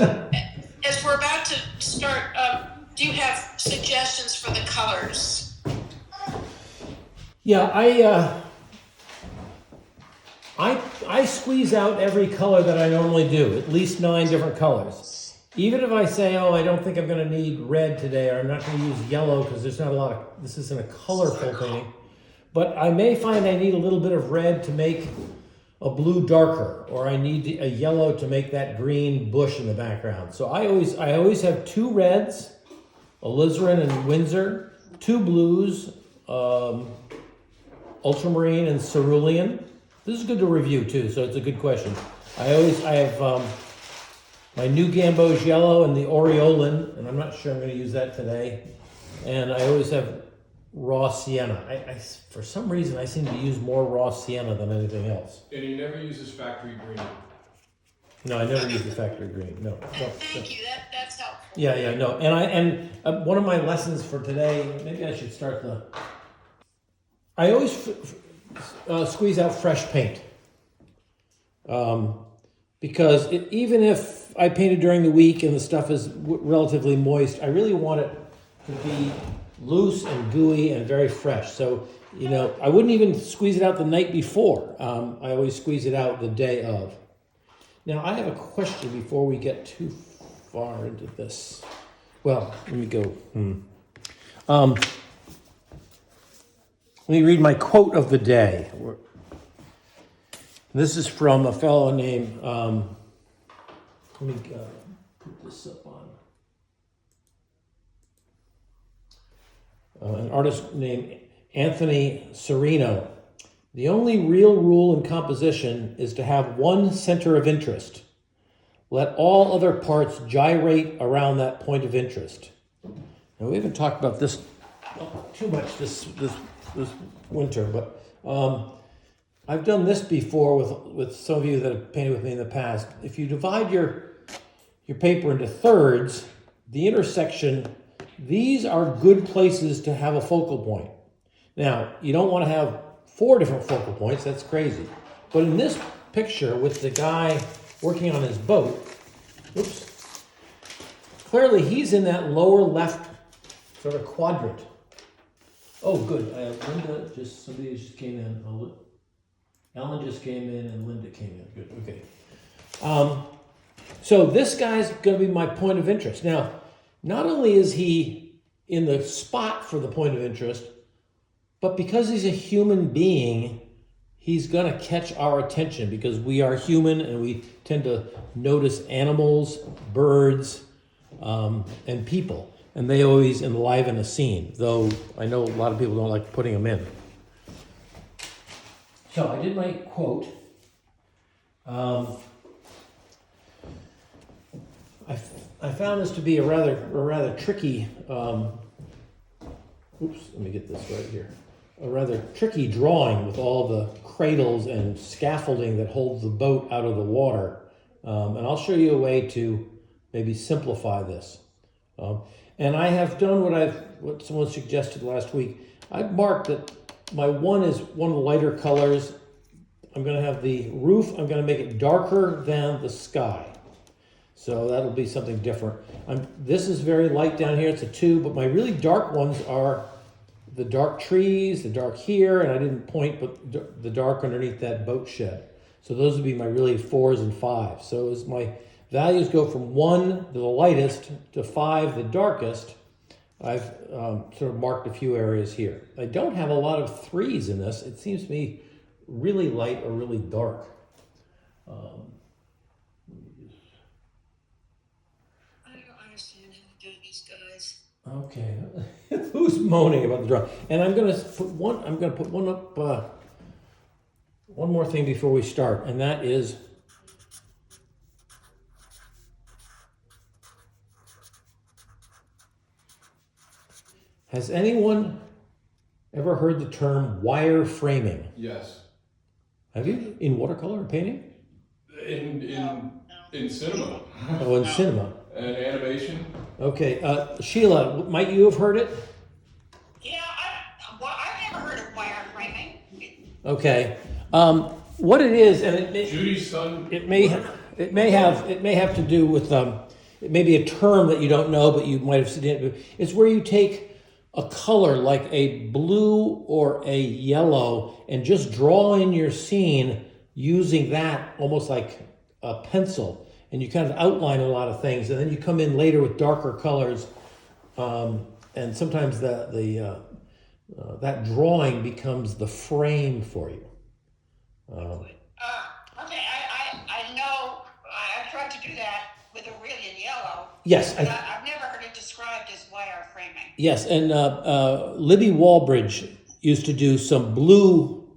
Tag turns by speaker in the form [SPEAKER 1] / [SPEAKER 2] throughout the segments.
[SPEAKER 1] as we're about to start, do you have suggestions for the colors?
[SPEAKER 2] Yeah, I squeeze out every color that I normally do, at least 9 different colors. Even if I say, oh, I don't think I'm going to need red today, or I'm not going to use yellow because there's not a lot of, this isn't a colorful painting. But I may find I need a little bit of red to make a blue darker, or I need a yellow to make that green bush in the background. So I always have 2 reds, alizarin and Windsor, 2 blues, ultramarine and cerulean. This is good to review too, so it's a good question. I have my new Gamboge yellow and the Aureolin, and I'm not sure I'm going to use that today. And I always have raw sienna. I for some reason I seem to use more raw sienna than anything else.
[SPEAKER 3] And he never uses factory green.
[SPEAKER 2] No, I never use the factory green. No.
[SPEAKER 1] Thank you. That's helpful.
[SPEAKER 2] Yeah, no. And one of my lessons for today, maybe I should start I always squeeze out fresh paint. Because even if I painted during the week and the stuff is relatively moist, I really want it to be loose and gooey and very fresh. So, I wouldn't even squeeze it out the night before. I always squeeze it out the day of. Now, I have a question before we get too far into this. Well, let me go. Let me read my quote of the day. This is from a fellow named, let me put this up on, an artist named Anthony Serino. The only real rule in composition is to have one center of interest. Let all other parts gyrate around that point of interest. Now, we haven't talked about this too much this winter, but I've done this before with some of you that have painted with me in the past. If you divide your paper into thirds, the intersection, these are good places to have a focal point. Now, you don't want to have 4 different focal points, that's crazy. But in this picture with the guy working on his boat, clearly he's in that lower left sort of quadrant. Oh, good. Linda, somebody just came in. Ellen just came in and Linda came in. Good, okay. So this guy's going to be my point of interest. Now, not only is he in the spot for the point of interest, but because he's a human being, he's going to catch our attention because we are human and we tend to notice animals, birds, and people. And they always enliven a scene, though I know a lot of people don't like putting them in. So I did my quote. I found this to be a rather tricky. Let me get this right here. A rather tricky drawing with all the cradles and scaffolding that holds the boat out of the water. And I'll show you a way to maybe simplify this. And I have done what someone suggested last week. I've marked that my 1 is one of the lighter colors. I'm going to have the roof, I'm going to make it darker than the sky. So that'll be something different. This is very light down here, it's a 2, but my really dark ones are the dark trees, the dark here, and I didn't point, but the dark underneath that boat shed. So those would be my really 4s and 5s. So as my values go from 1, the lightest, to 5, the darkest, I've sort of marked a few areas here. I don't have a lot of 3s in this. It seems to me really light or really dark.
[SPEAKER 1] I don't understand how to do these guys.
[SPEAKER 2] Okay, who's moaning about the drawing? And I'm going to put one up. One more thing before we start, and that is has anyone ever heard the term wire framing?
[SPEAKER 3] Yes.
[SPEAKER 2] Have you? In watercolor and painting?
[SPEAKER 3] In cinema.
[SPEAKER 2] Oh, in cinema.
[SPEAKER 3] And animation.
[SPEAKER 2] Okay, Sheila, might you have heard it?
[SPEAKER 1] Yeah, I've never heard of wire framing.
[SPEAKER 2] Okay, what it is, and
[SPEAKER 3] Judy's son.
[SPEAKER 2] it may have to do with it may be a term that you don't know, but you might have seen it. It's where you take a color like a blue or a yellow and just draw in your scene using that almost like a pencil. And you kind of outline a lot of things. And then you come in later with darker colors. And sometimes that drawing becomes the frame for you.
[SPEAKER 1] Okay, I know, I tried to do that with Aurelian yellow.
[SPEAKER 2] Yes.
[SPEAKER 1] But I've never heard it described as wire framing.
[SPEAKER 2] Yes, and Libby Walbridge used to do some blue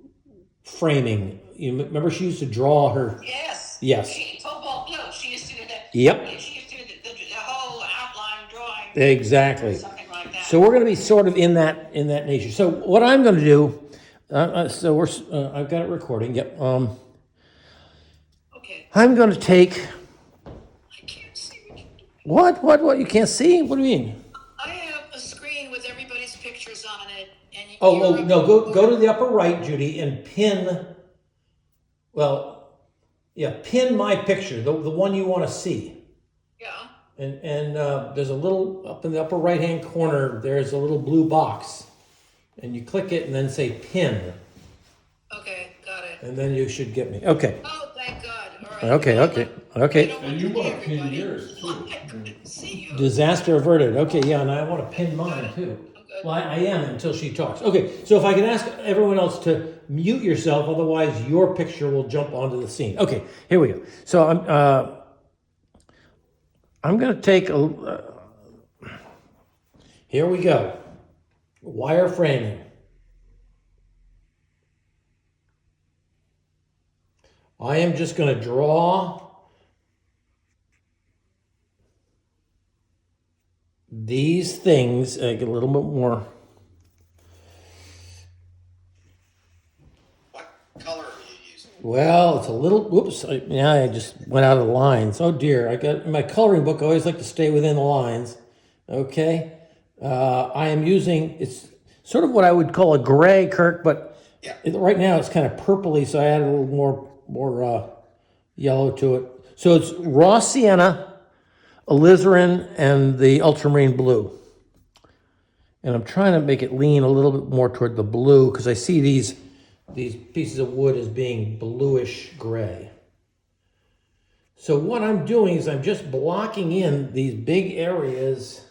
[SPEAKER 2] framing. You remember she used to draw her...
[SPEAKER 1] Yes.
[SPEAKER 2] Yes.
[SPEAKER 1] Cobalt blue, she used to do that.
[SPEAKER 2] Yep.
[SPEAKER 1] She used to do the whole outline drawing.
[SPEAKER 2] Exactly.
[SPEAKER 1] Something like that.
[SPEAKER 2] So we're going to be sort of in that nature. So what I'm going to do, I've got it recording. Yep.
[SPEAKER 1] Okay.
[SPEAKER 2] I'm going to take...
[SPEAKER 1] I can't see what you're doing.
[SPEAKER 2] What? You can't see? What do you mean?
[SPEAKER 1] I have a screen with everybody's pictures on it, and
[SPEAKER 2] No, go to the upper right, Judy, and pin, pin my picture, the one you want to see.
[SPEAKER 1] Yeah.
[SPEAKER 2] And there's a little, up in the upper right-hand corner, there's a little blue box. And you click it and then say pin.
[SPEAKER 1] Okay, got it.
[SPEAKER 2] And then you should get me. Okay.
[SPEAKER 1] Oh, thank God. All right.
[SPEAKER 2] Okay.
[SPEAKER 3] And you want to pin yours too.
[SPEAKER 1] I couldn't see you.
[SPEAKER 2] Disaster averted. Okay, yeah, and I want to pin mine too.
[SPEAKER 1] Good.
[SPEAKER 2] Well, I am until she talks. Okay, so if I can ask everyone else to mute yourself, otherwise your picture will jump onto the scene. Okay, here we go. So I'm going to take here we go. Wire framing. I am just going to draw these things. I get a little bit more.
[SPEAKER 4] What color are you using?
[SPEAKER 2] Well, it's a little, whoops, I just went out of the lines. Oh dear, I got, in my coloring book, I always like to stay within the lines. Okay, I am using, it's sort of what I would call a gray, Kirk, but
[SPEAKER 4] Yeah.
[SPEAKER 2] right now it's kind of purpley, so I added a little more yellow to it. So it's raw sienna, alizarin, and the ultramarine blue. And I'm trying to make it lean a little bit more toward the blue because I see these pieces of wood as being bluish gray. So what I'm doing is I'm just blocking in these big areas.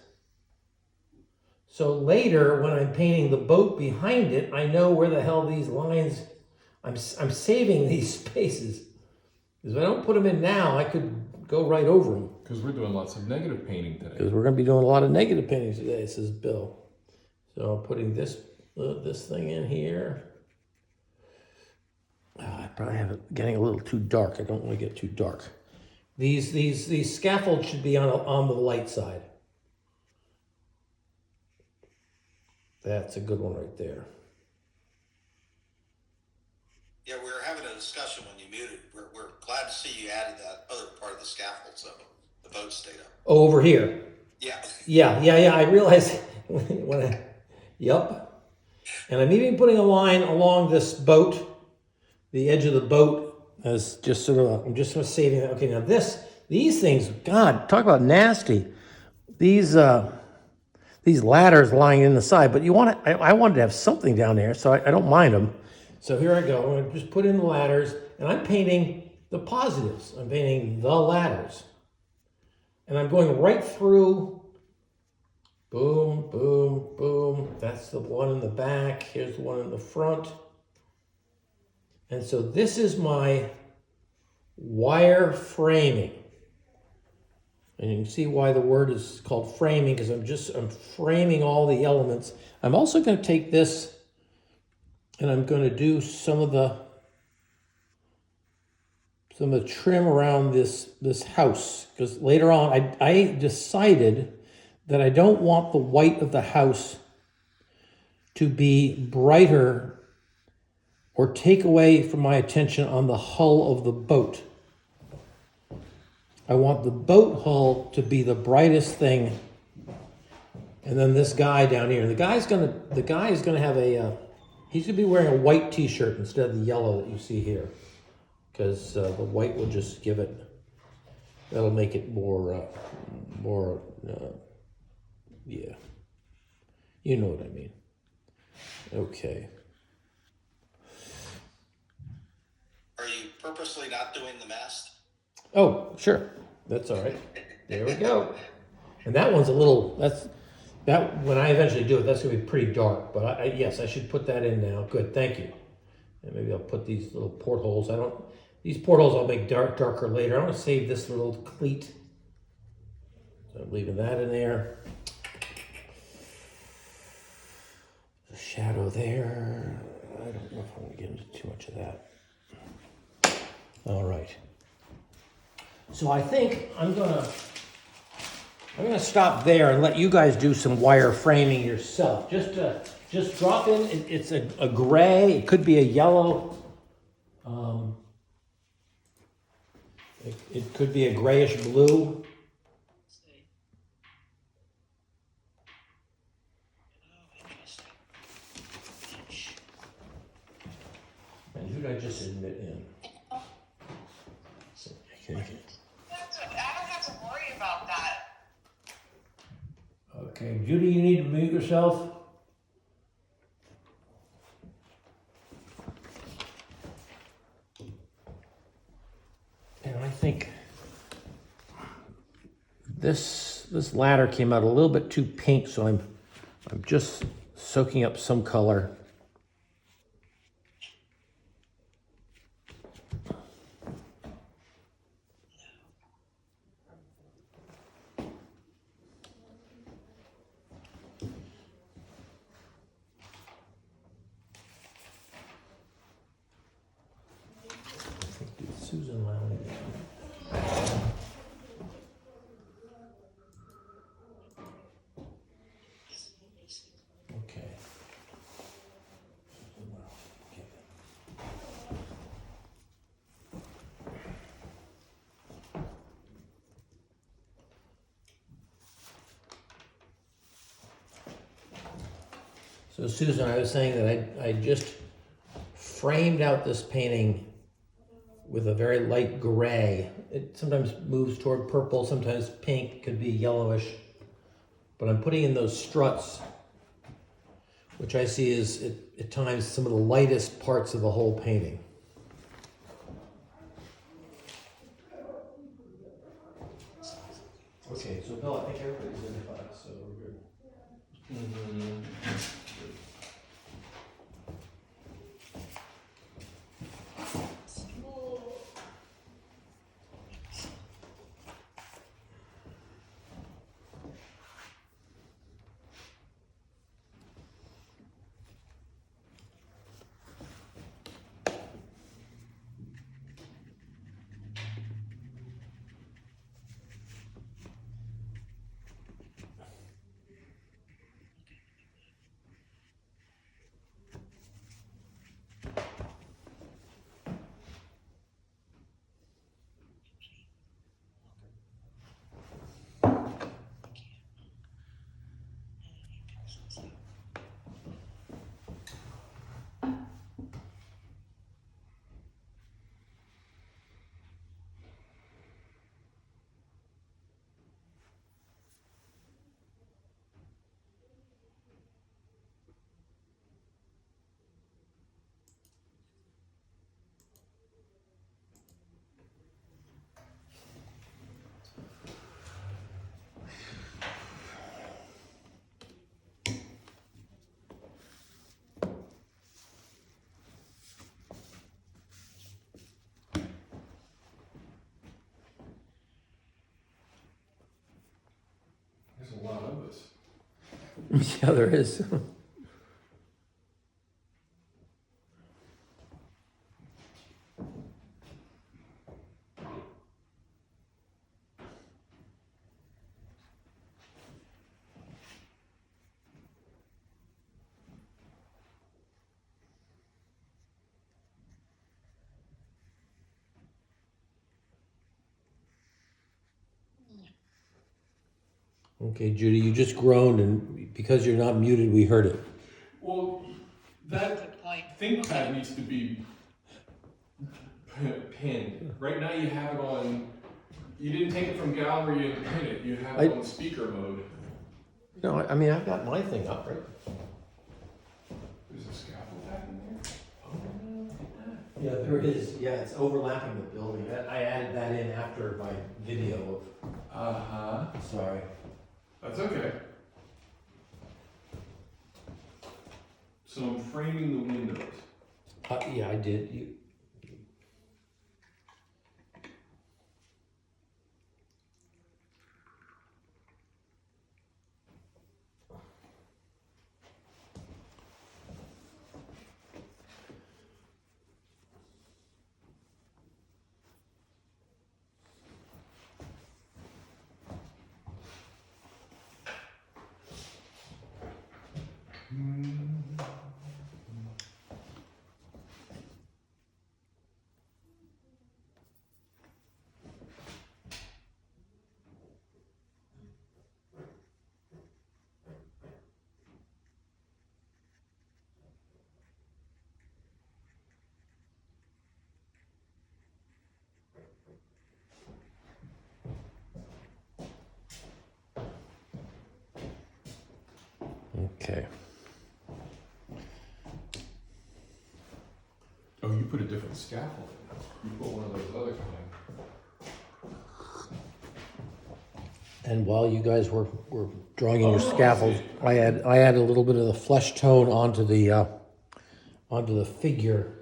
[SPEAKER 2] So later when I'm painting the boat behind it, I know where the hell these lines, I'm saving these spaces. Because if I don't put them in now, I could go right over them.
[SPEAKER 3] Because we're doing lots of negative painting today.
[SPEAKER 2] Because we're going to be doing a lot of negative paintings today, says Bill. So I'm putting this thing in here. I probably have it getting a little too dark. I don't want to get too dark. These scaffolds should be on the light side. That's a good one right there.
[SPEAKER 4] Yeah, we were having a discussion when you muted. We're glad to see you added that other part of the scaffold so the boat stayed up.
[SPEAKER 2] Oh, over here.
[SPEAKER 4] Yeah.
[SPEAKER 2] Yeah. I realized yep. And I'm even putting a line along this boat, the edge of the boat, as just sort of, I'm just sort of saving that. Okay, now these things, God, talk about nasty. These ladders lying in the side, but I wanted to have something down there, so I don't mind them. So here I go. I'm going to just put in the ladders, and I'm painting the positives. I'm painting the ladders. And I'm going right through, boom, boom, boom. That's the one in the back. Here's the one in the front. And so this is my wire framing. And you can see why the word is called framing, because I'm framing all the elements. I'm also going to take this and I'm going to do some of the trim around this house, because later on I decided that I don't want the white of the house to be brighter or take away from my attention on the hull of the boat. I want the boat hull to be the brightest thing, and then this guy down here. The guy is gonna have he's gonna be wearing a white T-shirt instead of the yellow that you see here, because the white will just give it. That'll make it more Or, yeah. You know what I mean. Okay.
[SPEAKER 4] Are you purposely not doing the mast?
[SPEAKER 2] Oh, sure. That's all right. There we go. And that one's a little, when I eventually do it, that's gonna be pretty dark, but yes, I should put that in now. Good, thank you. And maybe I'll put these little portholes, these portholes I'll make darker later. I wanna save this little cleat. So I'm leaving that in there. The shadow there. I don't know if I wanna get into too much of that. All right. So I think I'm gonna stop there and let you guys do some wire framing yourself. Just drop in. It's a gray. It could be a yellow. It could be a grayish blue.
[SPEAKER 1] See. Oh, interesting. Inch.
[SPEAKER 2] And who did I just admit in? Okay.
[SPEAKER 1] I don't have to worry about that.
[SPEAKER 2] Okay, Judy, you need to mute yourself. And I think this ladder came out a little bit too pink, so I'm just soaking up some color. Susan Lowney. Okay. So Susan, I was saying that I just framed out this painting with a very light gray. It sometimes moves toward purple, sometimes pink, could be yellowish. But I'm putting in those struts, which I see is at times some of the lightest parts of the whole painting. Okay, so Bill, I think everybody's in class, so we're good.
[SPEAKER 3] There's a lot of this.
[SPEAKER 2] Yeah, there is. Okay, Judy, you just groaned, and because you're not muted, we heard it.
[SPEAKER 3] Well, that
[SPEAKER 1] Good point.
[SPEAKER 3] ThinkPad needs to be pinned. Right now you have it on You didn't take it from gallery and pin it, you have it on speaker mode.
[SPEAKER 2] No, I mean, I've got my thing up, right?
[SPEAKER 3] There's a scaffold back in there? Oh, look at that.
[SPEAKER 2] Yeah, there is. Yeah, it's overlapping the building. I added that in after my video
[SPEAKER 3] Uh-huh.
[SPEAKER 2] of, sorry.
[SPEAKER 3] That's okay. So I'm framing the windows.
[SPEAKER 2] Yeah, I did. Okay.
[SPEAKER 3] Oh, you put a different scaffold in. You put one of those other kind.
[SPEAKER 2] And while you guys were drawing in your scaffolds, I add a little bit of the flesh tone onto the figure.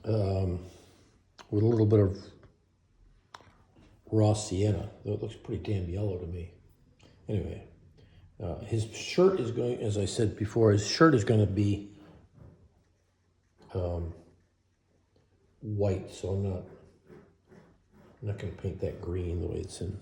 [SPEAKER 2] With a little bit of raw sienna. Though it looks pretty damn yellow to me. Anyway, his shirt is going, as I said before, his shirt is going to be white, so I'm not going to paint that green the way it's in.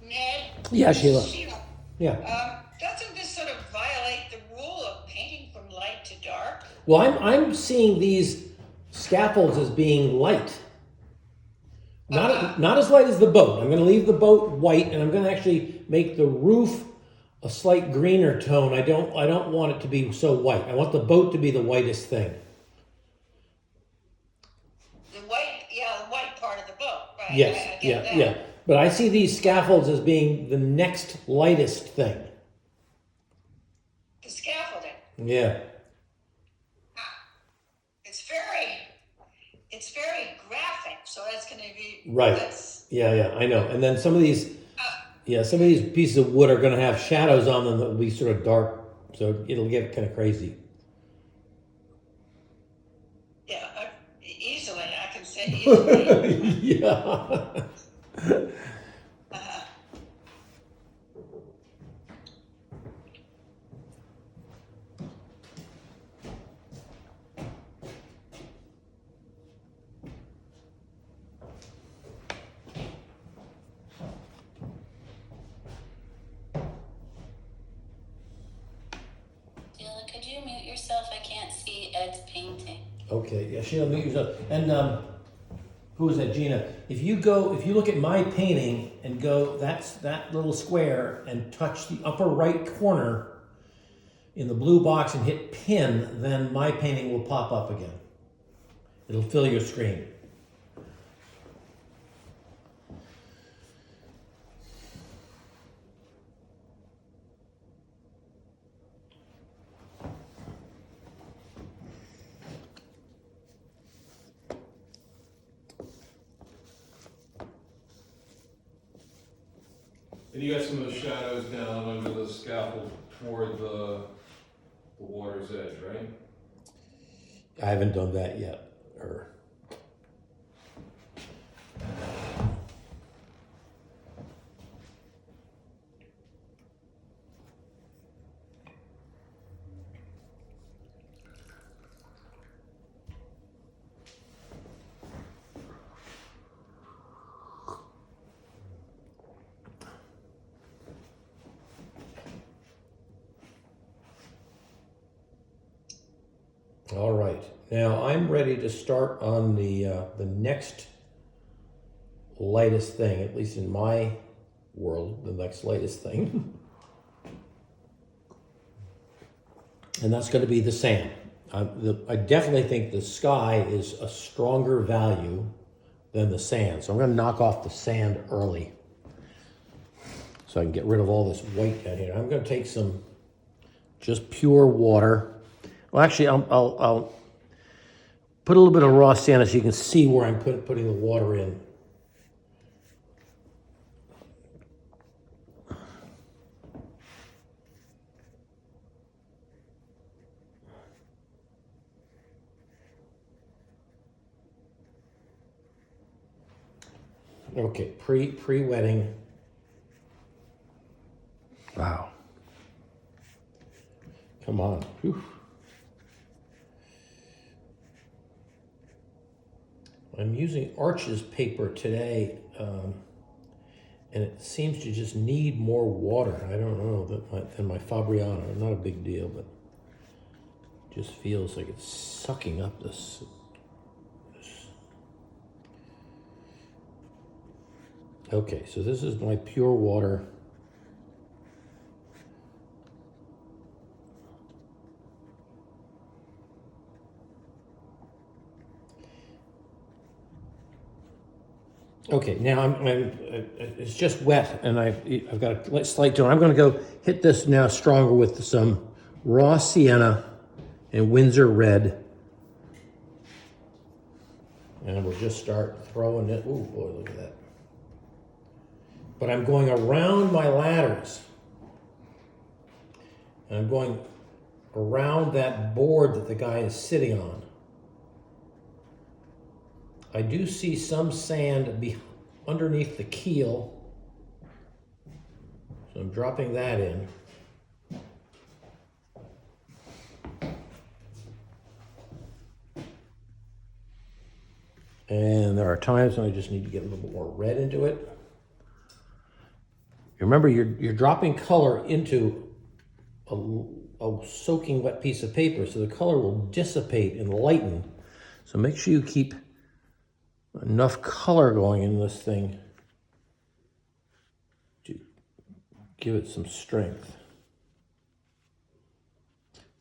[SPEAKER 1] Ned?
[SPEAKER 2] Yeah, Sheila. Yeah.
[SPEAKER 1] Doesn't this sort of violate the rule of painting from light to dark?
[SPEAKER 2] Well, I'm seeing these scaffolds as being light. Not as light as the boat. I'm going to leave the boat white, and I'm going to actually make the roof a slight greener tone. I don't want it to be so white. I want the boat to be the whitest thing.
[SPEAKER 1] The white part of the boat, right?
[SPEAKER 2] Yes,
[SPEAKER 1] I
[SPEAKER 2] yeah,
[SPEAKER 1] get that.
[SPEAKER 2] yeah. But I see these scaffolds as being the next lightest thing.
[SPEAKER 1] The scaffolding.
[SPEAKER 2] Yeah.
[SPEAKER 1] It's very graphic, so that's going to be
[SPEAKER 2] Right. Yeah, I know. And then some of these pieces of wood are going to have shadows on them that will be sort of dark, so it'll get kind of crazy.
[SPEAKER 1] Yeah, easily. I can say easily.
[SPEAKER 2] Yeah.
[SPEAKER 5] Sheila, could you mute yourself? I can't see Ed's painting.
[SPEAKER 2] Okay, yeah, Sheila, mute yourself. And who is that, Gina? If you look at my painting and go, that's that little square, and touch the upper right corner in the blue box and hit pin, then my painting will pop up again. It'll fill your screen.
[SPEAKER 3] And you got some of the shadows down under the scaffold toward the water's edge, right?
[SPEAKER 2] I haven't done that yet. All right, now I'm ready to start on the next lightest thing, at least in my world, the next lightest thing. And that's going to be the sand. I definitely think the sky is a stronger value than the sand. So I'm going to knock off the sand early so I can get rid of all this white down here. I'm going to take some just pure water. Well, actually, I'll put a little bit of raw sand so you can see where I'm putting the water in. Okay, pre-wetting. Wow. Come on. Whew. I'm using Arches paper today, and it seems to just need more water. I don't know than my Fabriano. Not a big deal, but it just feels like it's sucking up this. Okay, so this is my pure water. Okay, now it's just wet, and I've got a slight tone. I'm going to go hit this now stronger with some raw sienna and Windsor red, and we'll just start throwing it. Oh boy, look at that! But I'm going around my ladders, and I'm going around that board that the guy is sitting on. I do see some sand underneath the keel, so I'm dropping that in. And there are times when I just need to get a little bit more red into it. Remember, you're dropping color into a soaking wet piece of paper, so the color will dissipate and lighten. So make sure you keep enough color going in this thing to give it some strength.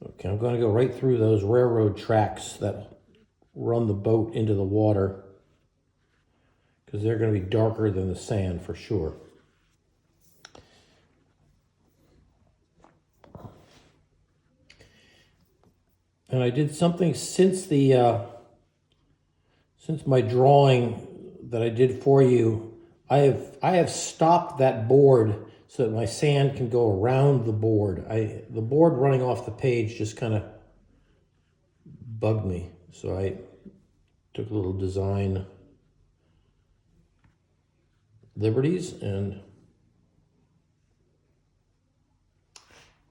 [SPEAKER 2] Okay, I'm going to go right through those railroad tracks that run the boat into the water, because they're going to be darker than the sand for sure. And I did something since my drawing that I did for you. I have stopped that board so that my sand can go around the board. The board running off the page just kind of bugged me, so I took a little design liberties and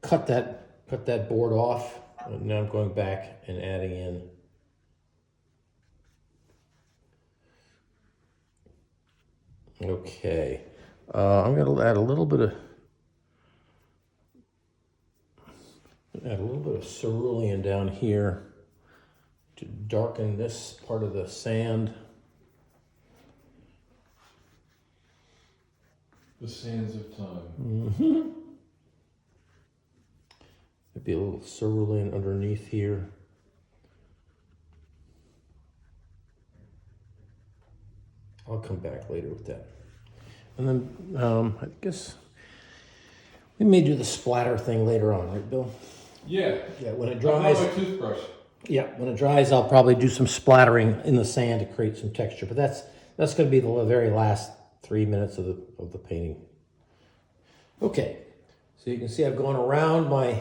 [SPEAKER 2] cut that board off. And now I'm going back and adding in okay. I'm going to add a little bit of cerulean down here to darken this part of the sand.
[SPEAKER 3] The sands of time.
[SPEAKER 2] Mm-hmm. Maybe a little cerulean underneath here. I'll come back later with that. And then I guess we may do the splatter thing later on, right, Bill?
[SPEAKER 3] Yeah.
[SPEAKER 2] Yeah, when it
[SPEAKER 3] I
[SPEAKER 2] dries.
[SPEAKER 3] brought my toothbrush.
[SPEAKER 2] Yeah, when it dries, I'll probably do some splattering in the sand to create some texture. But that's going to be the very last 3 minutes of the painting. Okay, so you can see I've gone around my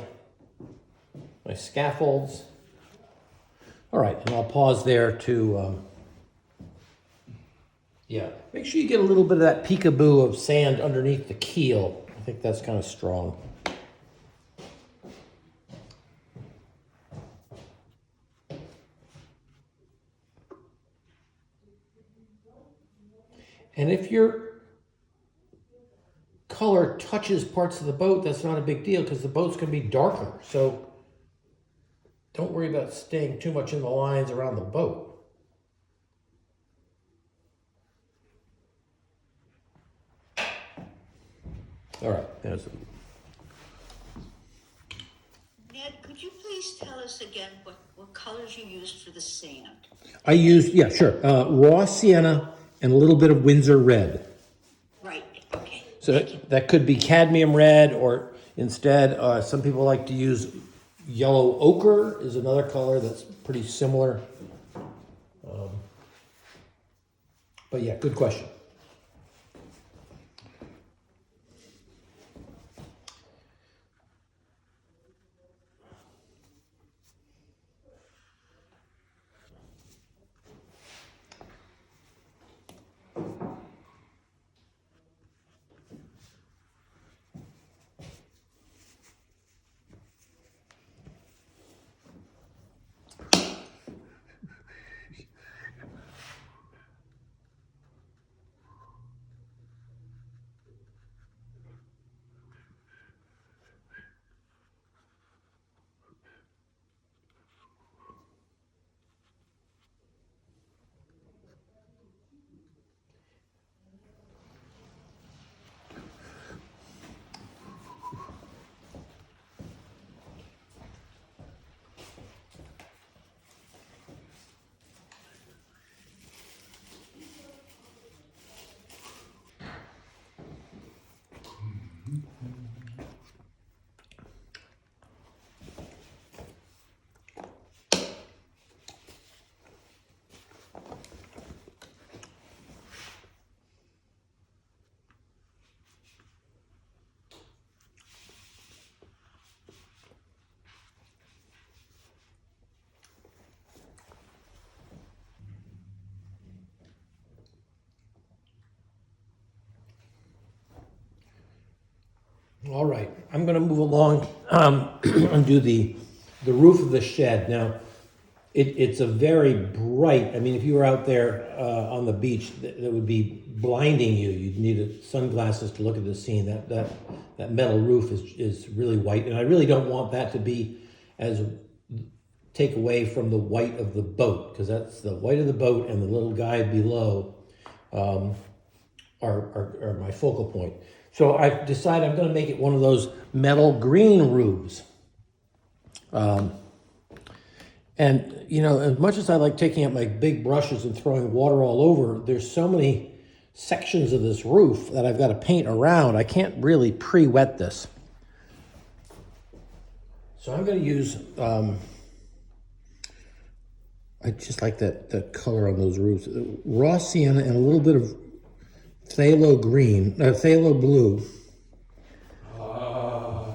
[SPEAKER 2] scaffolds. All right, and I'll pause there to, make sure you get a little bit of that peekaboo of sand underneath the keel. I think that's kind of strong. And if your color touches parts of the boat, that's not a big deal because the boat's going to be darker. So don't worry about staying too much in the lines around the boat. All right, there's
[SPEAKER 1] Ned, could you please tell us again what colors you used for the sand?
[SPEAKER 2] I used, yeah, sure, raw sienna and a little bit of Windsor red.
[SPEAKER 1] Right, okay.
[SPEAKER 2] So
[SPEAKER 1] Thank you.
[SPEAKER 2] that could be cadmium red, or instead, some people like to use yellow ochre is another color that's pretty similar. But yeah, good question. All right, I'm gonna move along and do the roof of the shed. Now, it's a very bright, I mean, if you were out there on the beach, that would be blinding you. You'd need sunglasses to look at the scene. That metal roof is really white, and I really don't want that to be as take away from the white of the boat, because that's the white of the boat and the little guy below are my focal point. So I've decided I'm going to make it one of those metal green roofs. And, you know, as much as I like taking out my big brushes and throwing water all over, there's so many sections of this roof that I've got to paint around. I can't really pre-wet this. So I'm going to use, I just like that color on those roofs. Raw sienna and a little bit of phthalo green, phthalo blue.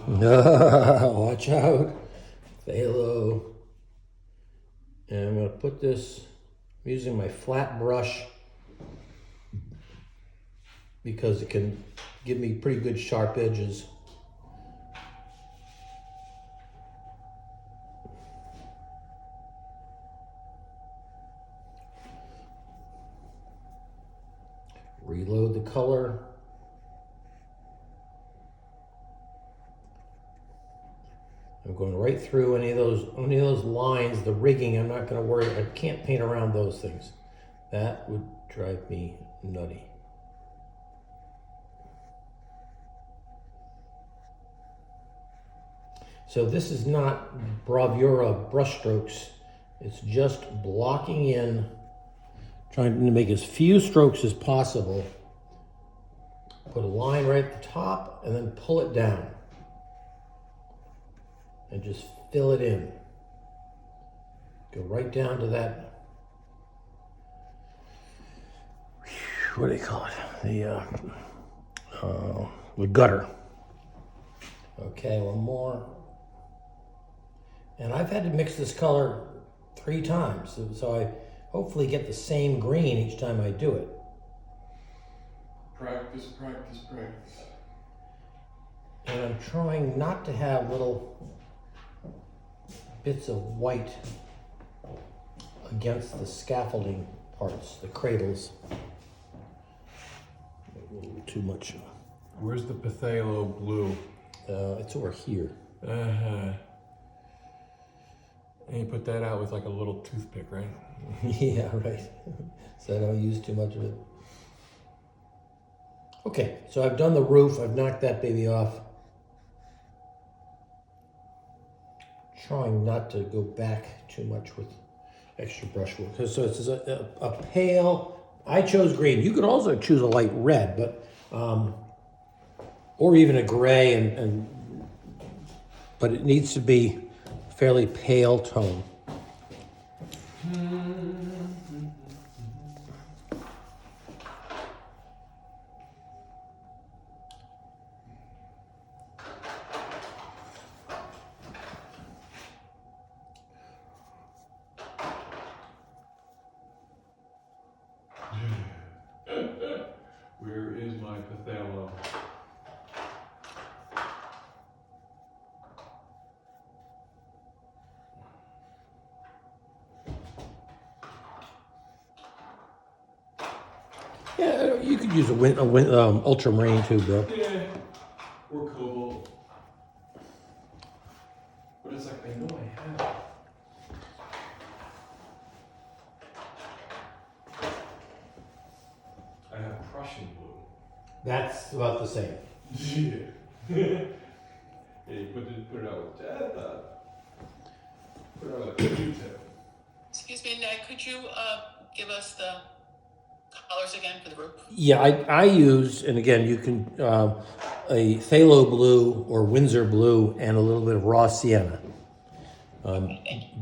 [SPEAKER 2] Watch out. Phthalo. And I'm going to put this, I'm using my flat brush because it can give me pretty good sharp edges. Reload the color. I'm going right through any of those lines, the rigging. I'm not going to worry. I can't paint around those things. That would drive me nutty. So this is not bravura brushstrokes. It's just blocking in, trying to make as few strokes as possible. Put a line right at the top and then pull it down. And just fill it in. Go right down to that, what do you call it? The gutter. Okay, one more. And I've had to mix this color 3 times, so I hopefully get the same green each time I do it.
[SPEAKER 3] Practice, practice, practice.
[SPEAKER 2] And I'm trying not to have little bits of white against the scaffolding parts, the cradles. A little too much.
[SPEAKER 3] Where's the phthalo blue?
[SPEAKER 2] It's over here.
[SPEAKER 3] Uh-huh. And you put that out with like a little toothpick, right?
[SPEAKER 2] Yeah, right. So I don't use too much of it. Okay, so I've done the roof. I've knocked that baby off. Trying not to go back too much with extra brushwork. So it's a pale. I chose green. You could also choose a light red, but or even a gray, but it needs to be fairly pale tone.
[SPEAKER 3] Where is my Pathalo?
[SPEAKER 2] Yeah, you could use ultramarine too, Bill.
[SPEAKER 3] Yeah, or cobalt. But it's like, I know I have. I have Prussian blue.
[SPEAKER 2] That's about the same.
[SPEAKER 3] Yeah. Yeah, you put it out with that. Put it out with Q-tip.
[SPEAKER 1] Excuse me, Ned, could you give us the colors again for the roof?
[SPEAKER 2] Yeah, I use, and again, you can a phthalo blue or Windsor blue and a little bit of raw sienna.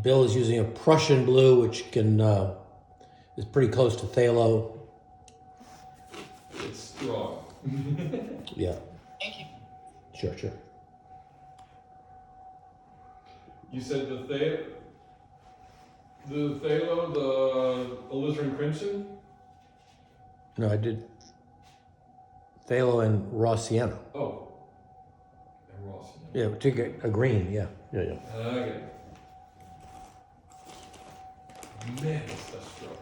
[SPEAKER 2] Bill is using a Prussian blue, which can is pretty close to phthalo.
[SPEAKER 3] It's strong.
[SPEAKER 2] Yeah,
[SPEAKER 1] Thank you.
[SPEAKER 2] sure.
[SPEAKER 3] You said the phthalo, the alizarin crimson?
[SPEAKER 2] No, I did phthalo and raw sienna.
[SPEAKER 3] Oh. And Ross.
[SPEAKER 2] Yeah, to get a green. Yeah.
[SPEAKER 3] Okay. Man, that's strong.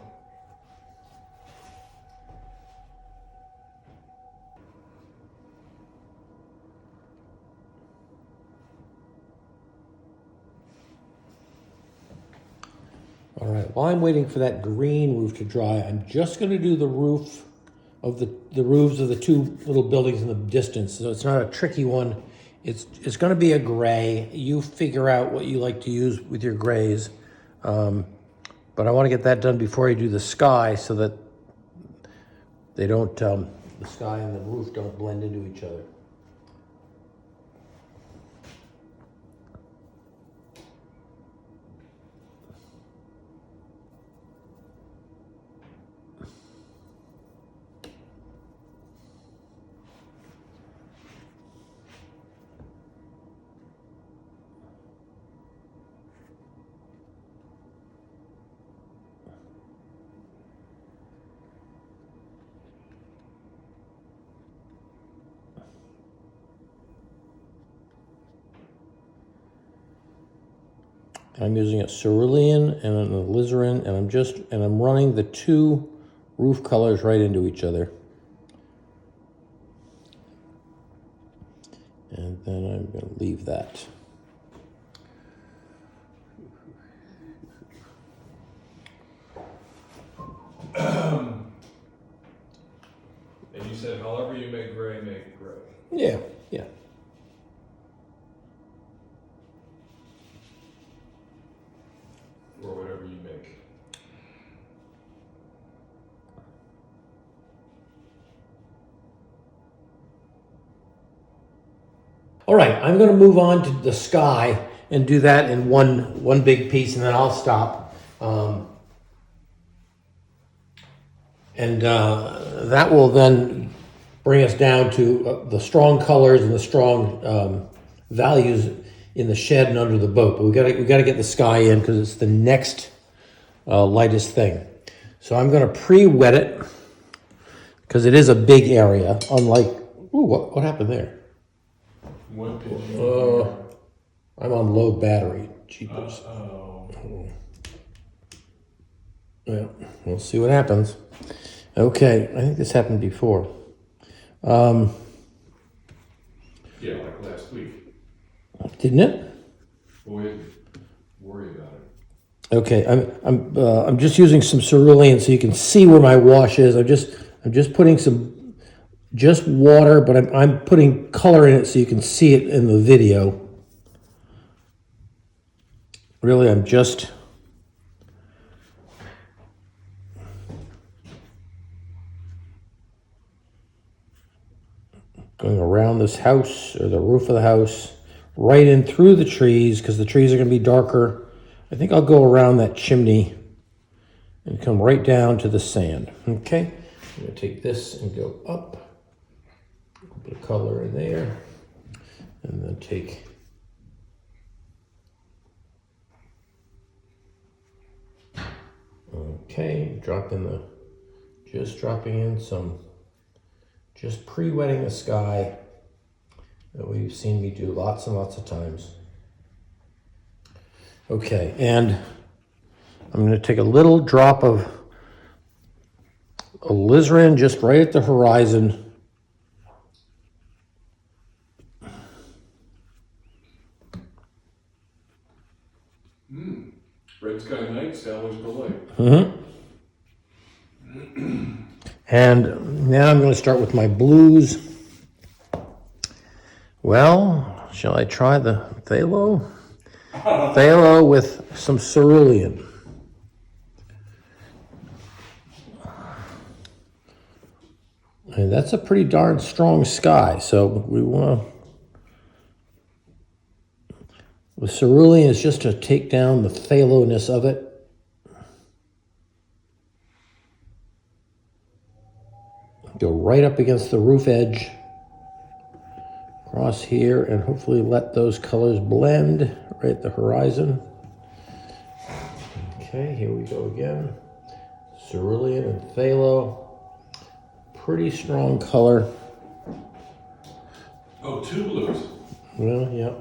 [SPEAKER 2] All right. While I'm waiting for that green roof to dry, I'm just going to do the roof of the roofs of the two little buildings in the distance. So it's not a tricky one. It's going to be a gray. You figure out what you like to use with your grays. But I want to get that done before I do the sky, so that they don't the sky and the roof don't blend into each other. I'm using a cerulean and an alizarin, and I'm running the two roof colors right into each other. And then I'm going to leave that.
[SPEAKER 3] And you said however you make gray, make gray.
[SPEAKER 2] Yeah.
[SPEAKER 3] Or whatever you make.
[SPEAKER 2] All right, I'm going to move on to the sky and do that in one big piece, and then I'll stop. That will then bring us down to the strong colors and the strong values in the shed and under the boat. But we got to get the sky in because it's the next lightest thing. So I'm going to pre-wet it because it is a big area. Unlike, what happened there?
[SPEAKER 3] What did you
[SPEAKER 2] I'm on low battery. Jeepers. Yeah, we'll see what happens. Okay, I think this happened before.
[SPEAKER 3] Yeah, like last week.
[SPEAKER 2] Didn't it?
[SPEAKER 3] Boy, worry about it.
[SPEAKER 2] Okay, I'm just using some cerulean so you can see where my wash is. I'm just putting some just water, but I'm putting color in it so you can see it in the video. Really, I'm just going around this house or the roof of the house, right in through the trees because the trees are going to be darker. I think I'll go around that chimney and come right down to the sand. Okay, I'm going to take this and go up, put a color in there, and then take okay, just dropping in some, just pre-wetting the sky that we've seen me do lots and lots of times. Okay, and I'm going to take a little drop of alizarin just right at the horizon.
[SPEAKER 3] Red sky nights, always polite.
[SPEAKER 2] And now I'm going to start with my blues. Well, shall I try the phthalo? Phthalo with some cerulean. And that's a pretty darn strong sky, so we want to... With cerulean is just to take down the phthalo-ness of it. Go right up against the roof edge, across here, and hopefully let those colors blend right at the horizon. Okay, here we go again. Cerulean and phthalo. Pretty strong color.
[SPEAKER 3] Oh, two blues.
[SPEAKER 2] Well, yeah.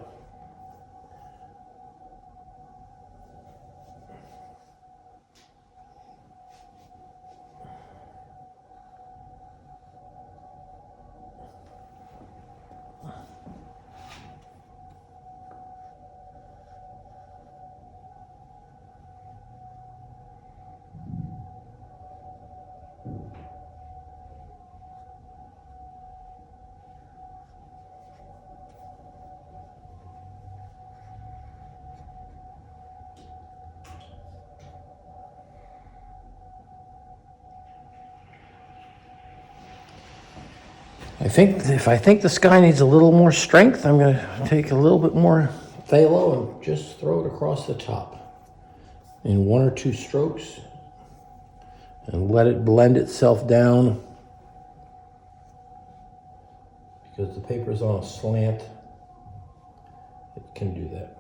[SPEAKER 2] I think the sky needs a little more strength, I'm going to take a little bit more phthalo and just throw it across the top in one or two strokes and let it blend itself down because the paper is on a slant. It can do that.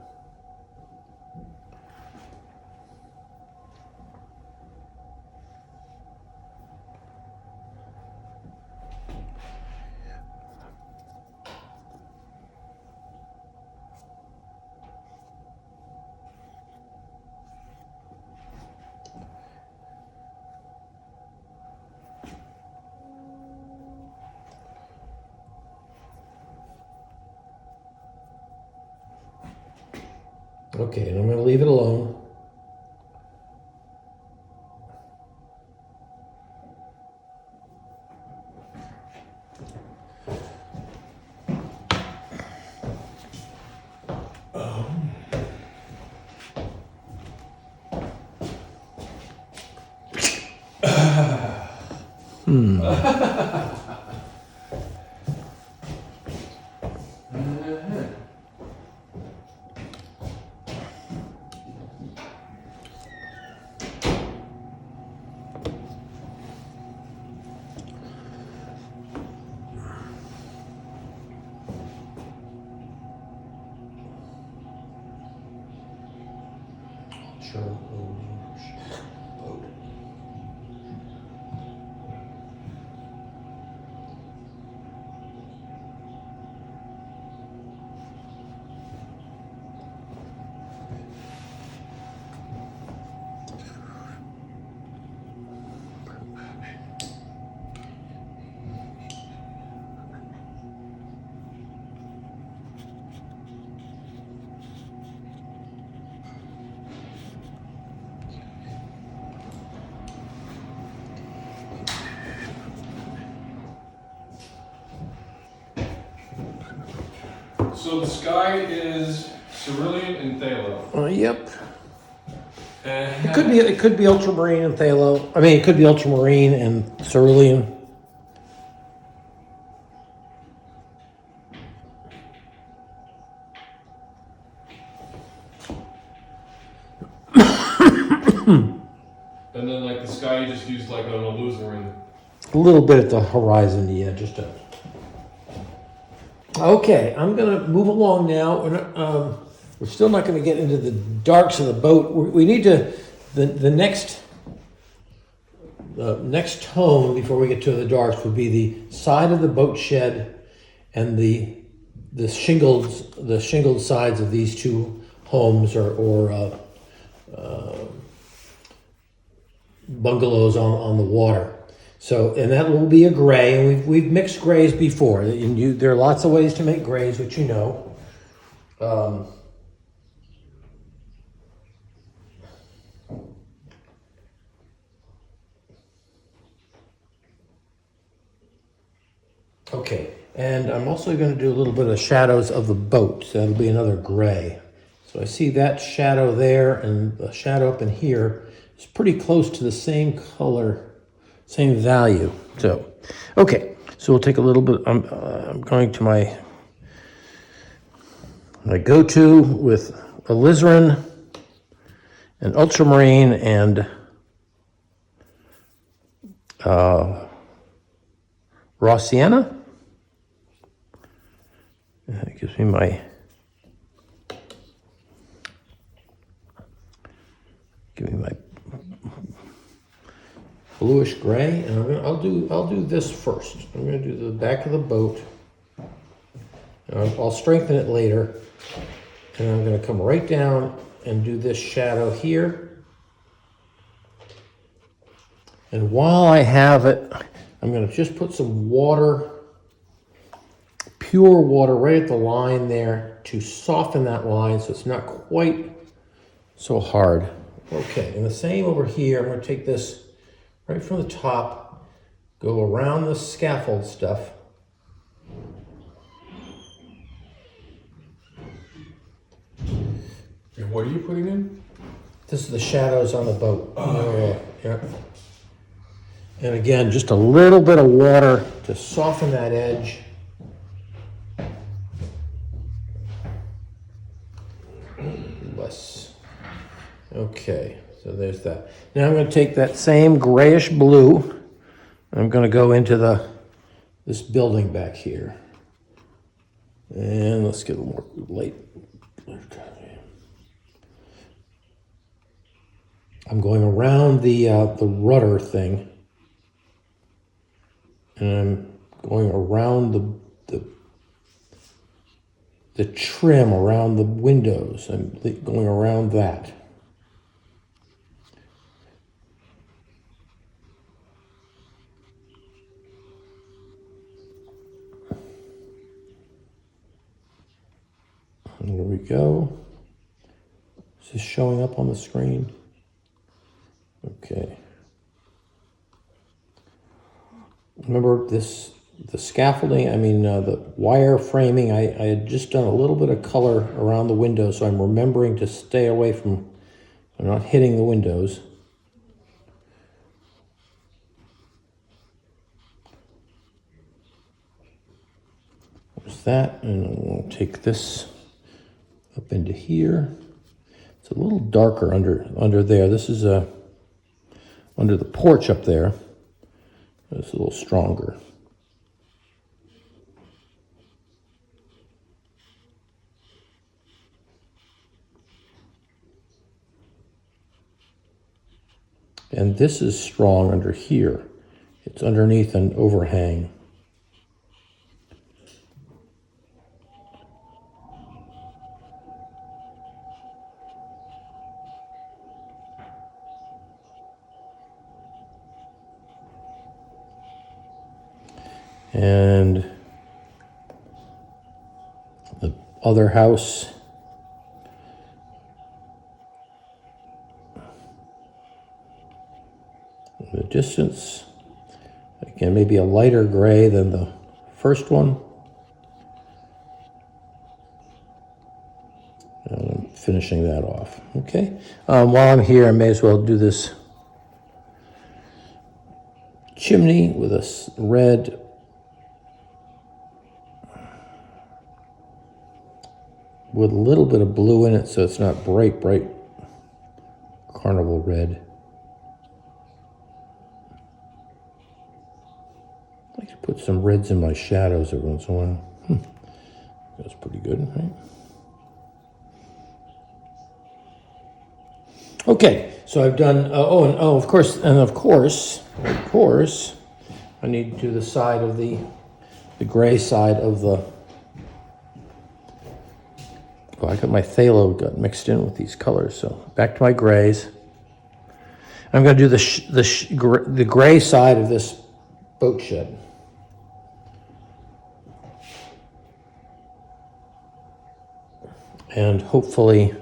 [SPEAKER 2] Okay, and I'm going to leave it alone. Sure.
[SPEAKER 3] So the sky is cerulean and phthalo.
[SPEAKER 2] Yep.
[SPEAKER 3] And
[SPEAKER 2] It could be ultramarine and phthalo. I mean, it could be ultramarine and cerulean.
[SPEAKER 3] And then like the sky you just used like an alizarin.
[SPEAKER 2] A little bit at the horizon, yeah, just a. Okay, I'm gonna move along now. We're still not gonna get into the darks of the boat. We need to, the next tone before we get to the darks would be the side of the boat shed and the shingled sides of these two homes or bungalows on the water. So, and that will be a gray, and we've mixed grays before. And there are lots of ways to make grays, which you know. Okay, and I'm also going to do a little bit of shadows of the boat. So that'll be another gray. So I see that shadow there, and the shadow up in here is pretty close to the same color, same value. So, okay, so we'll take a little bit. I'm going to my go-to with alizarin and ultramarine and raw sienna. That gives me my bluish gray, and I'll do this first. I'm going to do the back of the boat. I'll strengthen it later, and I'm going to come right down and do this shadow here. And while I have it, I'm going to just put some water, pure water, right at the line there to soften that line so it's not quite so hard. Okay, and the same over here. I'm going to take this right from the top, go around the scaffold stuff.
[SPEAKER 3] And what are you putting in?
[SPEAKER 2] This is the shadows on the boat. Oh, yeah. And again, just a little bit of water to soften that edge. Less. Okay, so there's that. Now I'm going to take that same grayish blue. I'm going to go into this building back here. And let's get a little more light. I'm going around the rudder thing. And I'm going around the trim around the windows. I'm going around that. And there we go. Is this showing up on the screen? Okay. Remember the scaffolding, the wire framing, I had just done a little bit of color around the windows, so I'm remembering to stay away from, I'm not hitting the windows. There's that, and I'm going to take this up into here. It's a little darker under there. This is under the porch up there. It's a little stronger. And this is strong under here. It's underneath an overhang. And the other house, in the distance, again, maybe a lighter gray than the first one. finishing that off. Okay. While I'm here, I may as well do this chimney with a red with a little bit of blue in it, so it's not bright carnival red. I like to put some reds in my shadows every once in a while. That's pretty good, right? Okay, so I've done, of course, I need to do the side of the gray side of the, I got my phthalo got mixed in with these colors, so back to my grays. I'm going to do the gray side of this boat shed. And hopefully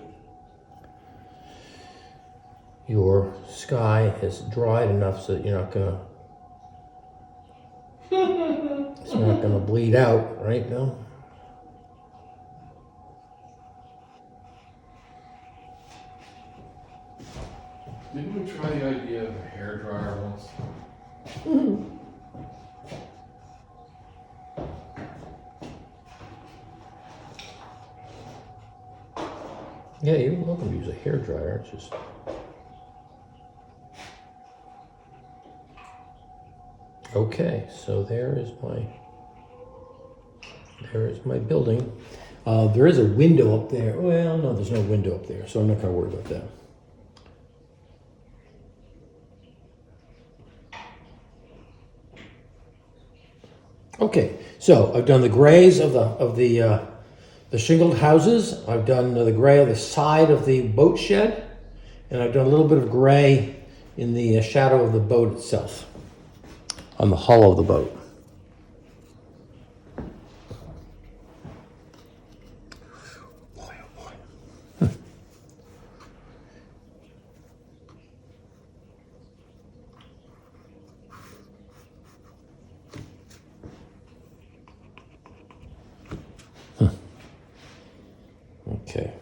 [SPEAKER 2] your sky is dried enough so that you're not gonna it's not gonna bleed out, right, Bill?
[SPEAKER 3] Didn't we try the idea of a hairdryer once?
[SPEAKER 2] Yeah, you're welcome to use a hairdryer. It's just okay. So there is my building. There is a window up there. Well, no, there's no window up there, so I'm not going to worry about that. Okay, so I've done the grays of the shingled houses. I've done the gray of the side of the boat shed, and I've done a little bit of gray in the shadow of the boat itself, on the hull of the boat. Boy, oh boy. Okay.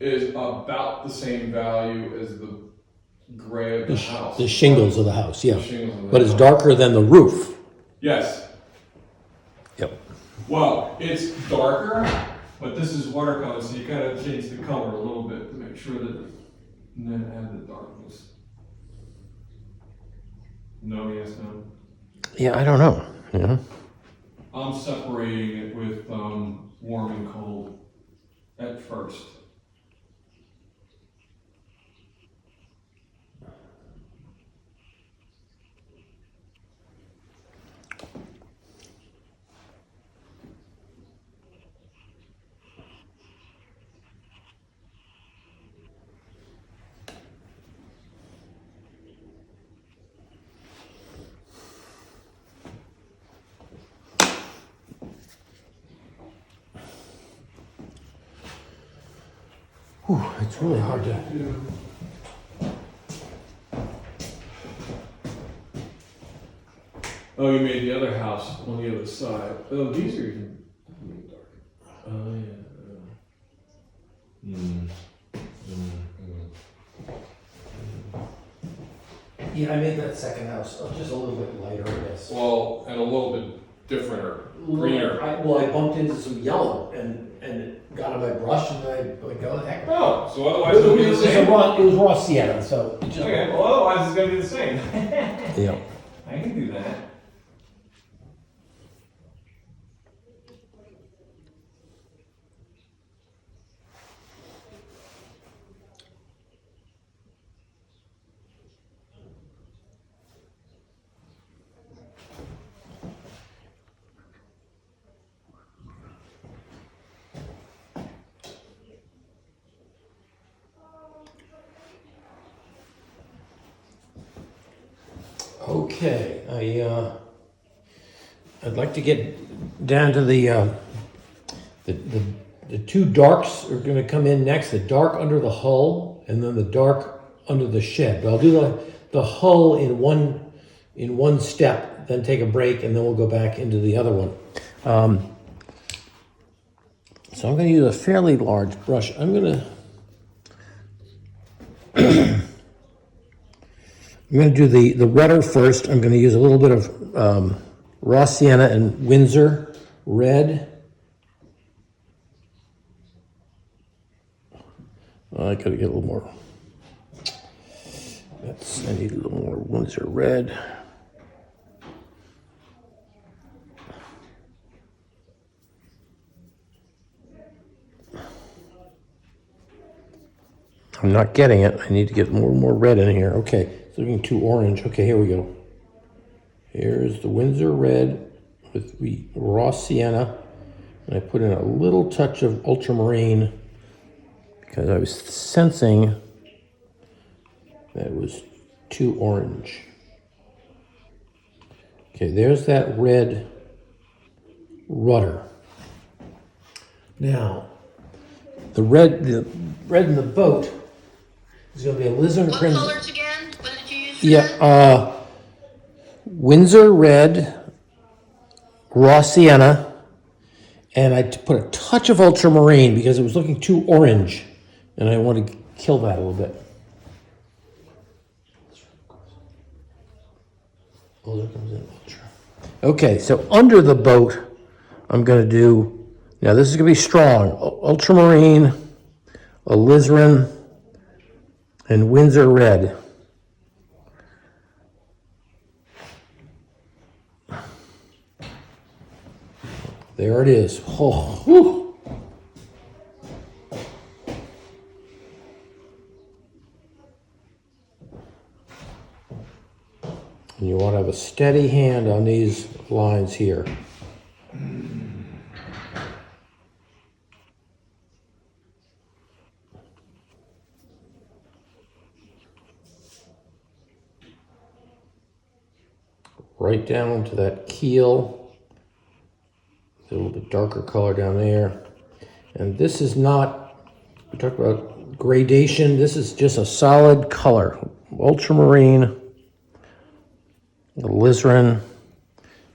[SPEAKER 3] Is about the same value as the gray of the house.
[SPEAKER 2] The shingles of the house, yeah.
[SPEAKER 3] The shingles of the
[SPEAKER 2] But it's
[SPEAKER 3] house.
[SPEAKER 2] darker than the roof.
[SPEAKER 3] Yes.
[SPEAKER 2] Yep.
[SPEAKER 3] Well, it's darker, But this is watercolor, so you gotta change the color a little bit to make sure that, and then add the darkness. No, yes, no.
[SPEAKER 2] Yeah, I don't know. Yeah.
[SPEAKER 3] I'm separating it with warm and cold at first.
[SPEAKER 2] Whew, it's really hard to.
[SPEAKER 3] Oh, you made the other house on the other side. Oh, these are even darker. Oh, yeah.
[SPEAKER 2] Yeah, I made that second house just a little bit lighter, I guess.
[SPEAKER 3] Well, and a little bit differenter, greener.
[SPEAKER 2] I bumped into some yellow and it got on my brush and I like, oh, heck.
[SPEAKER 3] Oh, so otherwise it'll be the same.
[SPEAKER 2] It was raw sienna, so it just.
[SPEAKER 3] Okay, well otherwise it's gonna be the same.
[SPEAKER 2] Yeah.
[SPEAKER 3] I can do that.
[SPEAKER 2] Okay, I'd like to get down to the two darks are going to come in next. The dark under the hull, and then the dark under the shed. But I'll do the hull in one step, then take a break, and then we'll go back into the other one. So I'm going to use a fairly large brush. I'm going to do the redder first. I'm going to use a little bit of raw sienna and Windsor red. I gotta get a little more. I need a little more Windsor red. I'm not getting it. I need to get more and more red in here. Okay, it's looking too orange. Okay, here we go. Here's the Windsor red with the raw sienna. And I put in a little touch of ultramarine because I was sensing that it was too orange. Okay, there's that red rudder. Now, the red in the boat is going to be a alizarin
[SPEAKER 1] What
[SPEAKER 2] crimson.
[SPEAKER 1] colors again? What did you use for
[SPEAKER 2] Yeah,
[SPEAKER 1] that?
[SPEAKER 2] Windsor red, raw sienna, and I put a touch of ultramarine because it was looking too orange, and I want to kill that a little bit. Oh, there comes in ultra. Okay, so under the boat, I'm going to do, now this is going to be strong, ultramarine, alizarin, and Windsor red. There it is. Oh, whew. And you want to have a steady hand on these lines here. Right down to that keel. A little bit darker color down there. And this is not, we talked about gradation, this is just a solid color. Ultramarine, the alizarin,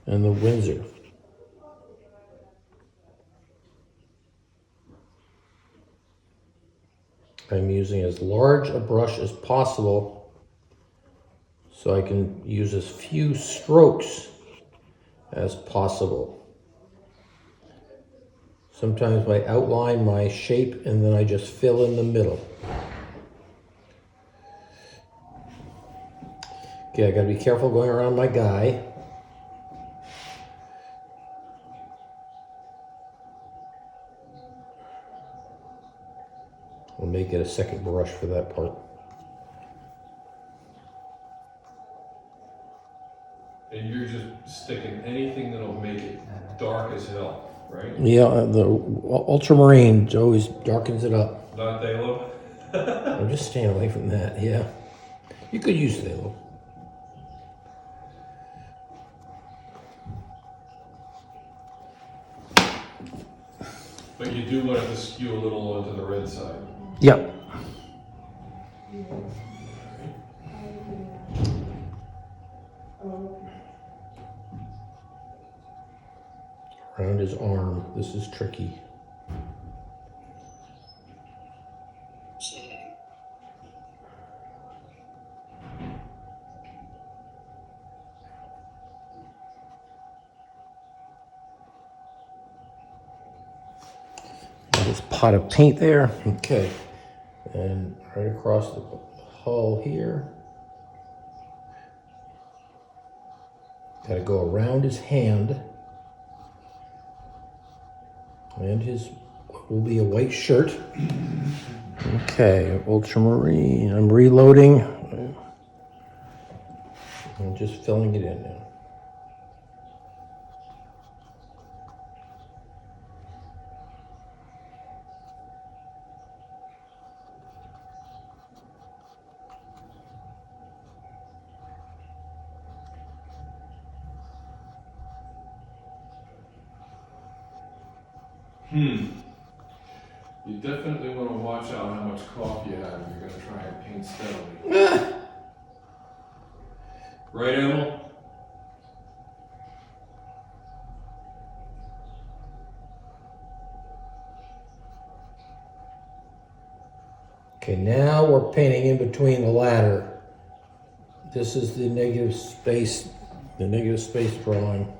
[SPEAKER 2] and the Windsor. I'm using as large a brush as possible so I can use as few strokes as possible. Sometimes I outline my shape and then I just fill in the middle. Okay, I gotta be careful going around my guy. We'll make it a second brush for that part.
[SPEAKER 3] And you're just sticking anything that'll make it dark as hell, right?
[SPEAKER 2] Yeah, the ultramarine always darkens it up.
[SPEAKER 3] Not Thalo?
[SPEAKER 2] I'm just staying away from that, yeah. You could use phthalo.
[SPEAKER 3] But you do want it to skew a little onto the red side.
[SPEAKER 2] Yep. Around his arm. This is tricky. This pot of paint there. Okay. And right across the hull here. Got to go around his hand. And his will be a white shirt. Okay, ultramarine. I'm reloading. I'm just filling it in now.
[SPEAKER 3] You definitely want to watch out how much cough you have if you're going to try and paint steadily. Right, Emil?
[SPEAKER 2] Okay, now we're painting in between the ladder. This is the negative space drawing.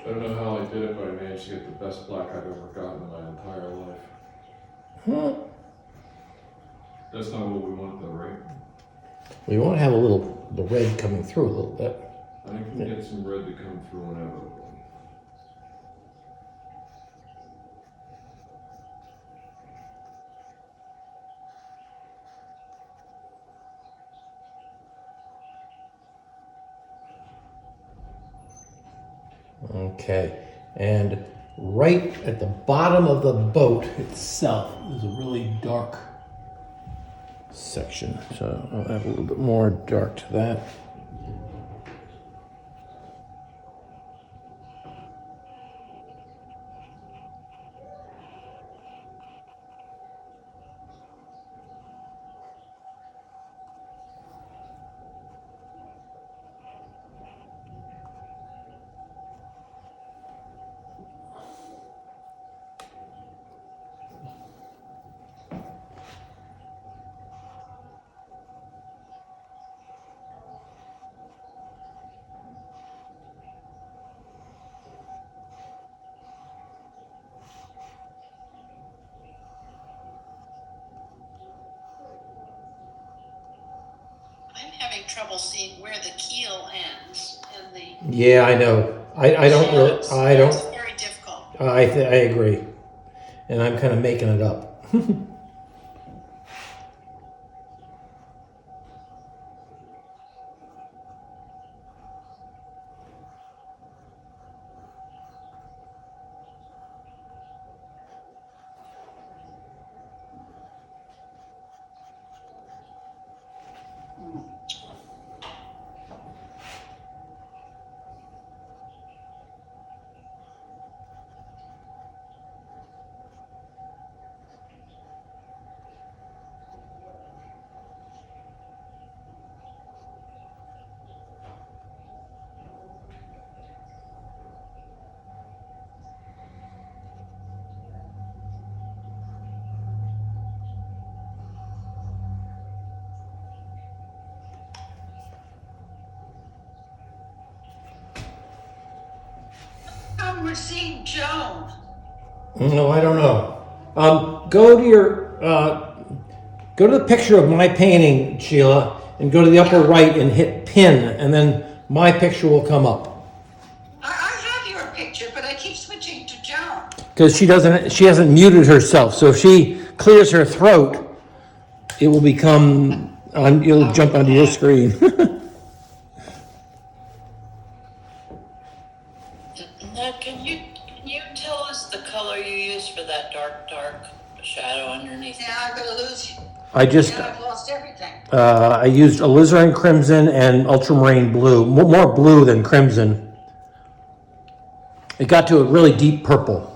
[SPEAKER 3] I don't know how I did it, but I managed to get the best black I've ever gotten in my entire life. That's not what we want though, right?
[SPEAKER 2] We want to have the red coming through a little bit.
[SPEAKER 3] I can get some red to come through whenever.
[SPEAKER 2] Okay, and right at the bottom of the boat itself is a really dark section. So I'll add a little bit more dark to that.
[SPEAKER 1] I'm having trouble seeing where the keel ends and the.
[SPEAKER 2] Yeah, I know. I don't really.
[SPEAKER 1] It's very difficult.
[SPEAKER 2] I agree, and I'm kind of making it up.
[SPEAKER 1] when we're seeing Joan?
[SPEAKER 2] No, I don't know. Go to your go to the picture of my painting, Sheila, and go to the upper right and hit pin, and then my picture will come up.
[SPEAKER 1] I have your picture, but I keep switching to Joan.
[SPEAKER 2] Because she hasn't muted herself. So if she clears her throat, it will become it'll jump onto your screen.
[SPEAKER 5] Now, can you tell us the color you use for that dark shadow underneath?
[SPEAKER 1] Now I'm going to lose you.
[SPEAKER 2] I just
[SPEAKER 1] Now I've lost everything.
[SPEAKER 2] I used alizarin crimson and ultramarine blue, more blue than crimson. It got to a really deep purple.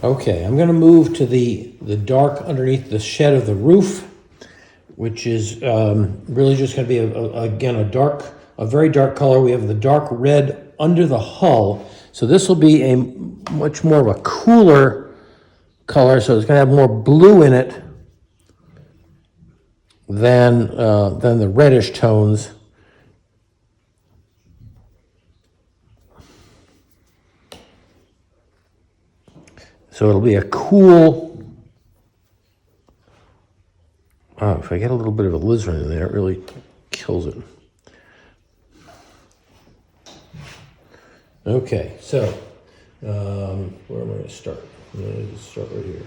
[SPEAKER 2] Okay, I'm going to move to the dark underneath the shed of the roof, which is really just going to be again a very dark color. We have the dark red under the hull, so this will be a much more of a cooler color. So it's going to have more blue in it than the reddish tones. So it'll be a cool. If I get a little bit of alizarin in there, it really kills it. Okay, so where am I going to start? I'm going to start right here.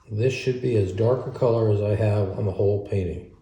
[SPEAKER 2] This should be as dark a color as I have on the whole painting.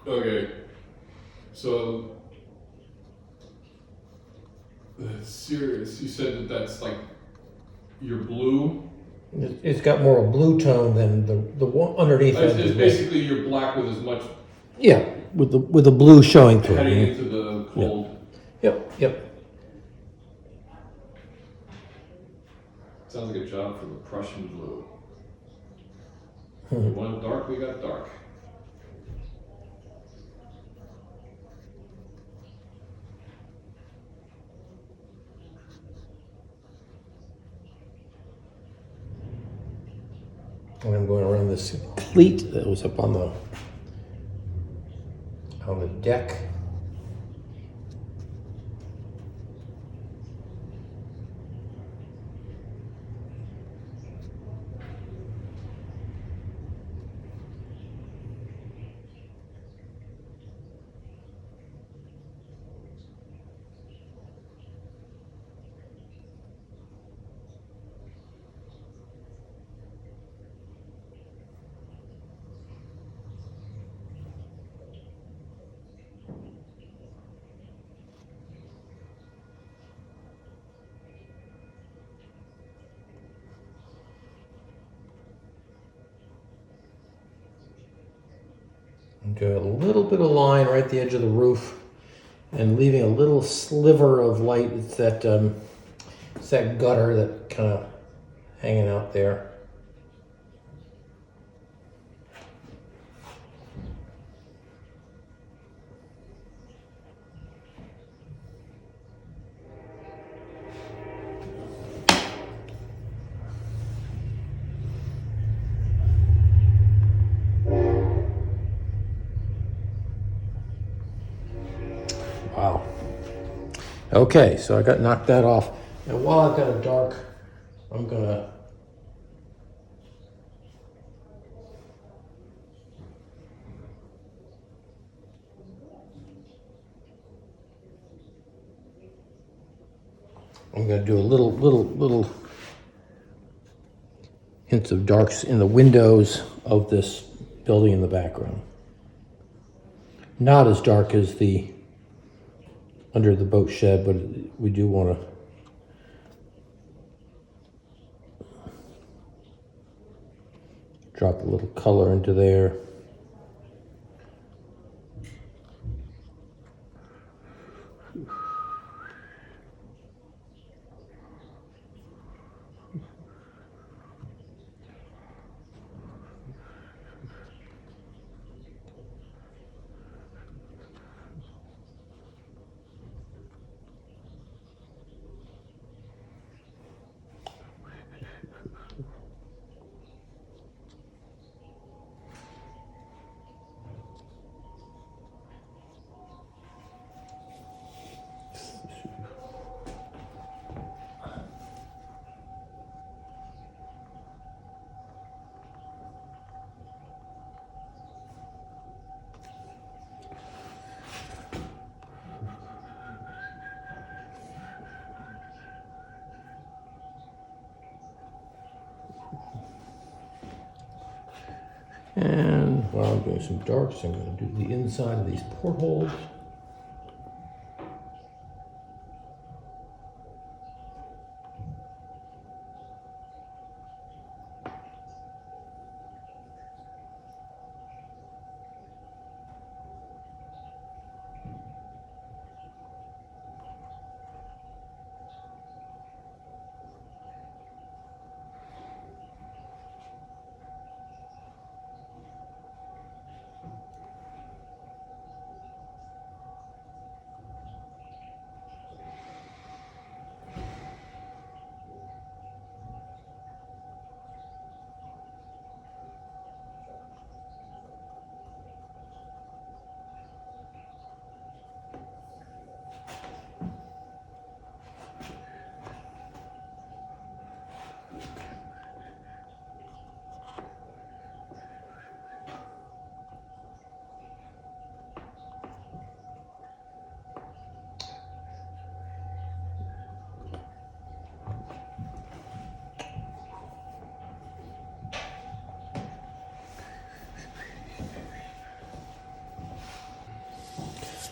[SPEAKER 3] Okay, so that's serious. You said that's like your blue.
[SPEAKER 2] It's got more of a blue tone than the one underneath.
[SPEAKER 3] It's basically your black with as much.
[SPEAKER 2] Yeah, with the blue showing through.
[SPEAKER 3] Heading into the cold.
[SPEAKER 2] Yep.
[SPEAKER 3] Sounds like a job for the Prussian blue. We want dark, we got dark.
[SPEAKER 2] And I'm going around this cleat that was up on the deck. Do a little bit of line right at the edge of the roof, and leaving a little sliver of light. It's that gutter that kind of hanging out there. Okay, so I got knocked that off. And while I've got a dark, I'm gonna do a little hints of darks in the windows of this building in the background. Not as dark as the under the boat shed, but we do want to drop a little color into there. And while I'm doing some darks, I'm going to do the inside of these portholes.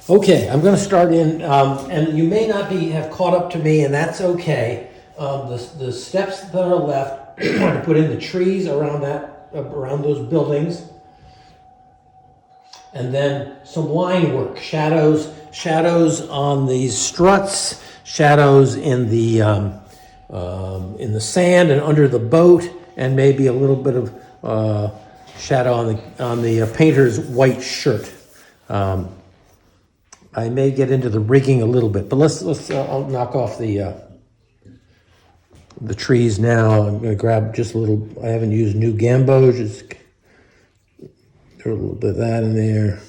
[SPEAKER 2] Okay, I'm going to start in, and you may not have caught up to me, and that's okay. The steps that are left are to put in the trees around those buildings, and then some line work, shadows on these struts, shadows in the sand and under the boat, and maybe a little bit of shadow on the painter's white shirt. I may get into the rigging a little bit, but let's I'll knock off the trees now. I'm going to grab just a little. I haven't used new gambos. Just throw a little bit of that in there.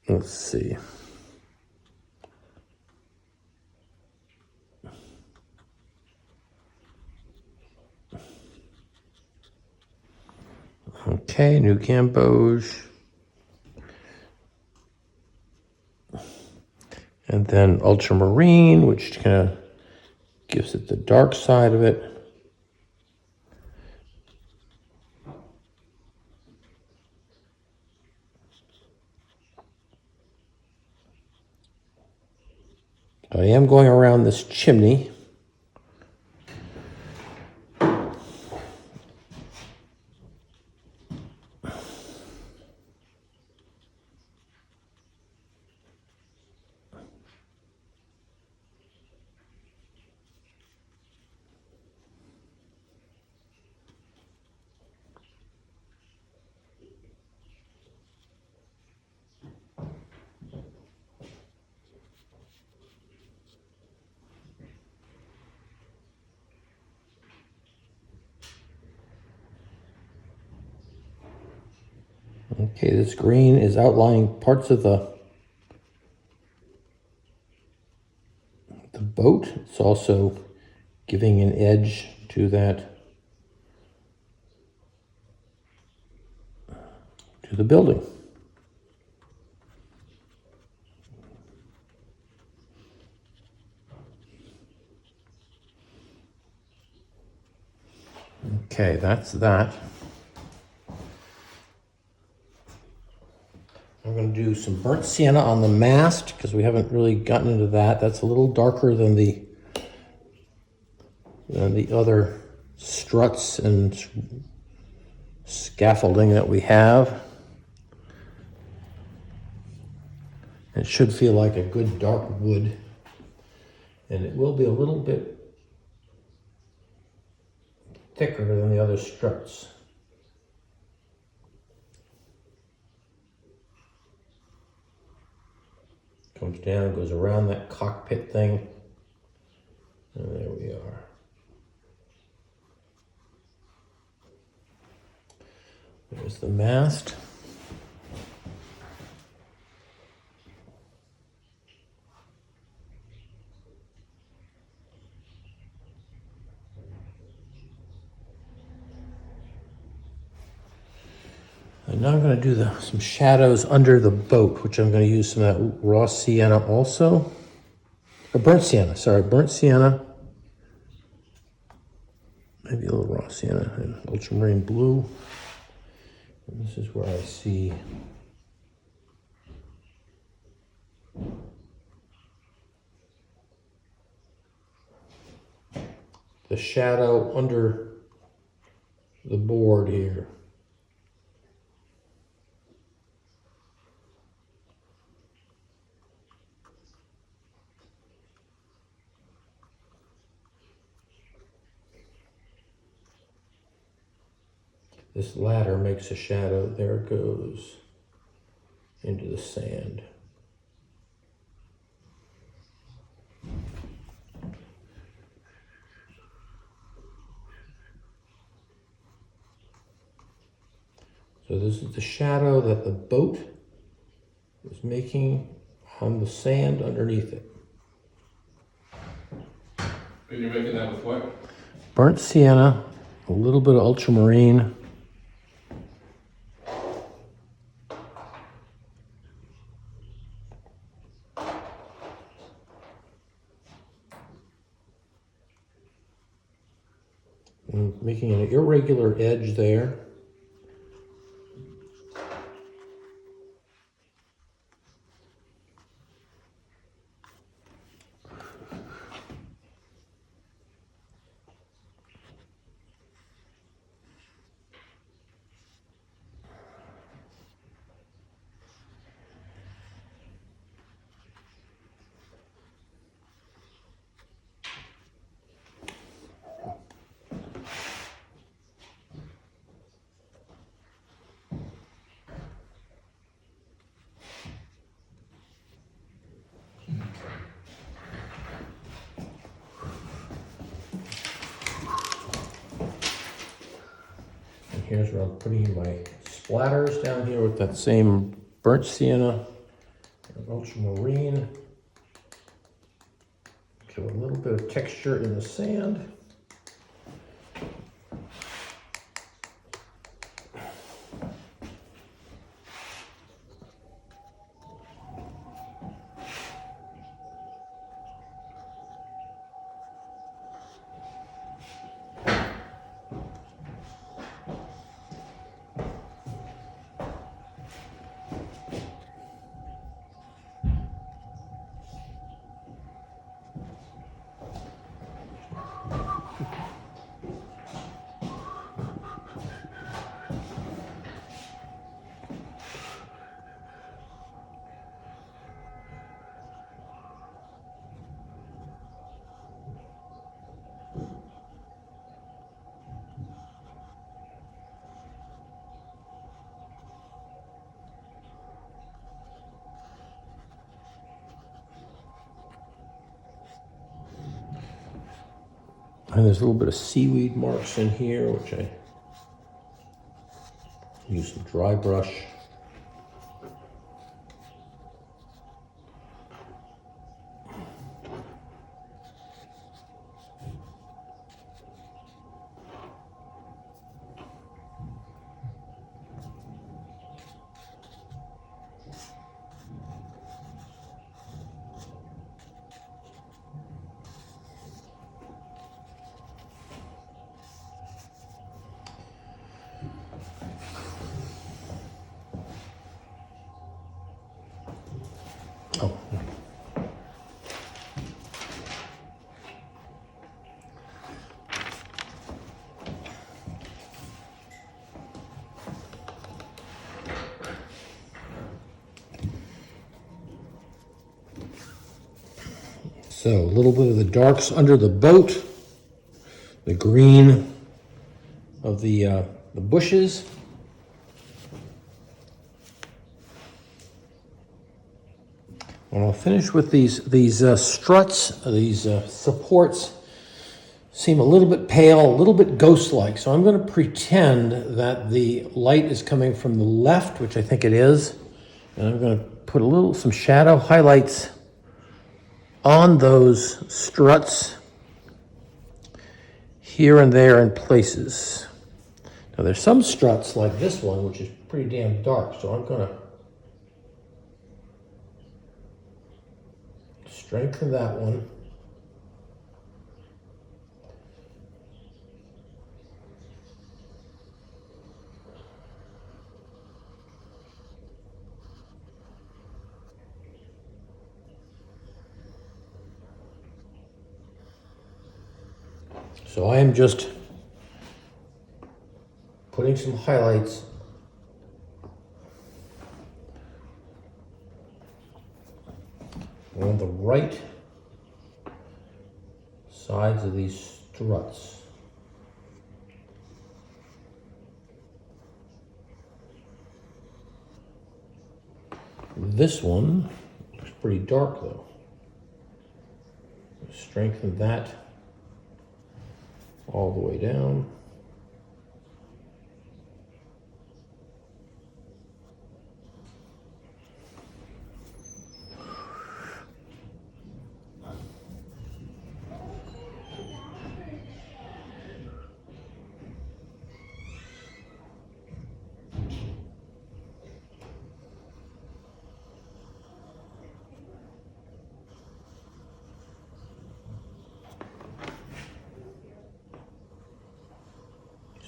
[SPEAKER 2] Let's see. Okay, new gambos. And then ultramarine, which kind of gives it the dark side of it. I am going around this chimney. Okay, this green is outlining parts of the boat. It's also giving an edge to the building. Okay, that's that. I'm going to do some burnt sienna on the mast because we haven't really gotten into that. That's a little darker than the other struts and scaffolding that we have. It should feel like a good dark wood, and it will be a little bit thicker than the other struts. Comes down, goes around that cockpit thing, and there we are. There's the mast. And now I'm going to do some shadows under the boat, which I'm going to use some of that raw sienna also. Or burnt sienna, sorry, burnt sienna. Maybe a little raw sienna and ultramarine blue. And this is where I see the shadow under the board here. This ladder makes a shadow. There it goes into the sand. So this is the shadow that the boat is making on the sand underneath it.
[SPEAKER 3] And you're making that with what?
[SPEAKER 2] Burnt sienna, a little bit of ultramarine. And making an irregular edge there. Here's where I'm putting in my splatters down here with that same burnt sienna and ultramarine. Give a little bit of texture in the sand. And there's a little bit of seaweed marks in here, which I use some dry brush. So a little bit of the darks under the boat, the green of the bushes. And I'll finish with these struts, these supports. Seem a little bit pale, a little bit ghost-like. So I'm going to pretend that the light is coming from the left, which I think it is. And I'm going to put some shadow highlights on those struts here and there in places. Now there's some struts like this one, which is pretty damn dark. So I'm going to strengthen that one. So I am just putting some highlights on the right sides of these struts. This one looks pretty dark though. Strengthen that all the way down.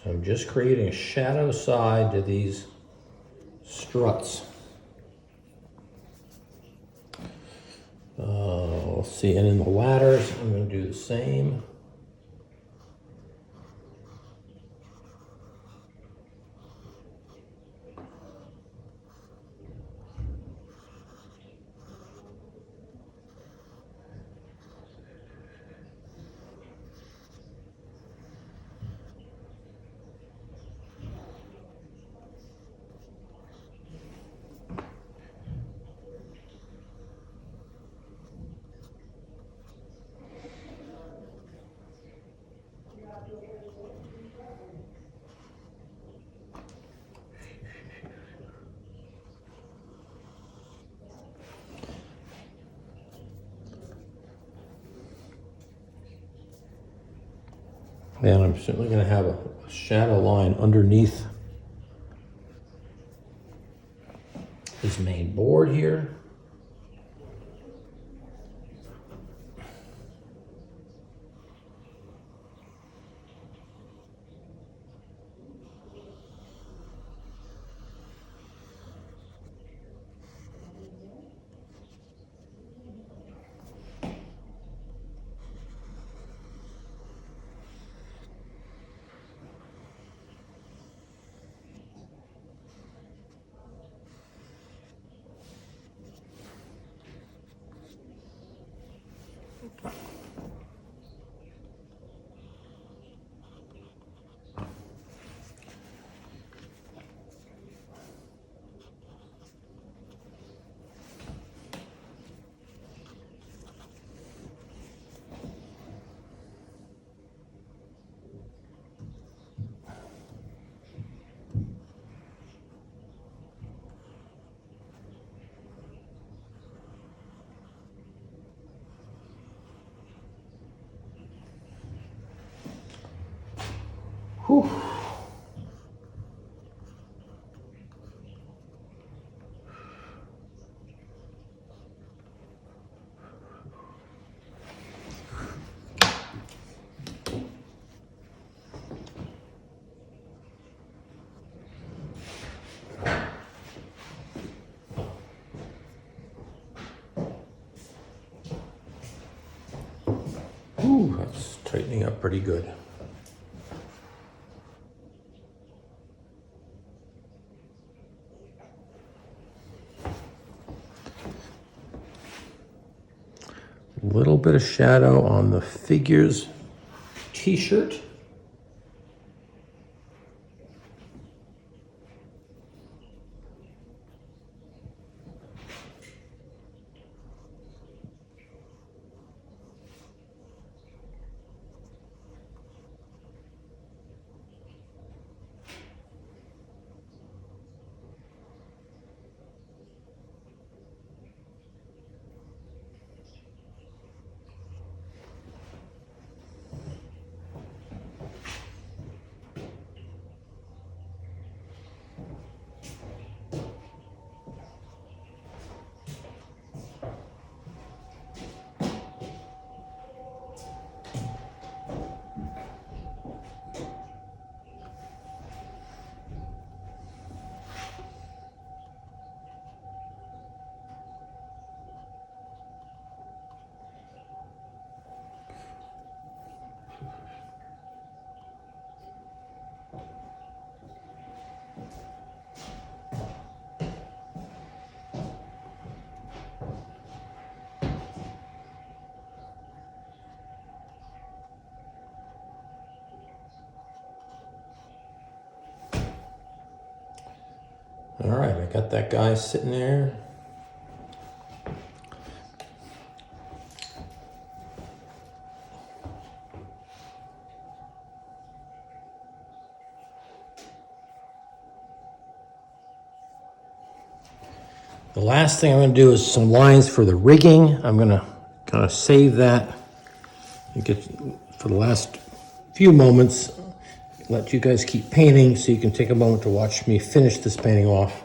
[SPEAKER 2] So I'm just creating a shadow side to these struts. Let's see, and in the ladders, I'm going to do the same. And I'm certainly going to have a shadow line underneath this main board here. Whew. Ooh, that's tightening up pretty good. little bit of shadow on the figures t-shirt. All right, I got that guy sitting there. The last thing I'm going to do is some lines for the rigging. I'm going to kind of save that and get for the last few moments, let you guys keep painting so you can take a moment to watch me finish this painting off.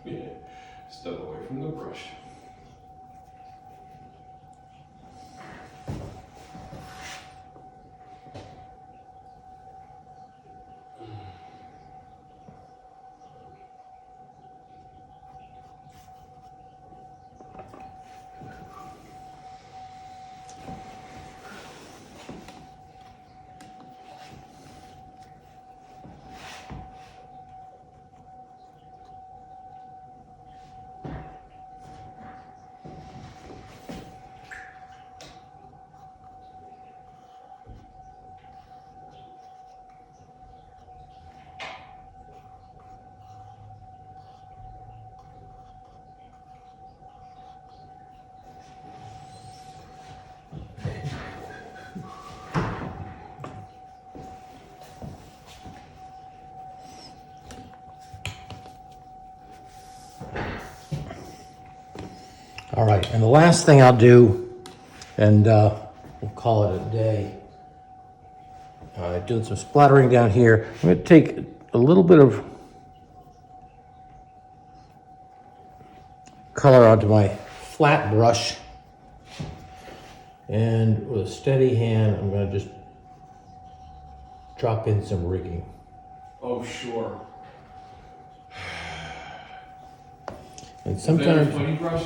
[SPEAKER 3] Yeah, step away from the brush.
[SPEAKER 2] All right, and the last thing I'll do, and we'll call it a day. Doing some splattering down here. I'm going to take a little bit of color onto my flat brush, and with a steady hand, I'm going to just drop in some rigging.
[SPEAKER 3] Oh, sure.
[SPEAKER 2] And
[SPEAKER 3] Is that your
[SPEAKER 2] sometimes,
[SPEAKER 3] funny brush?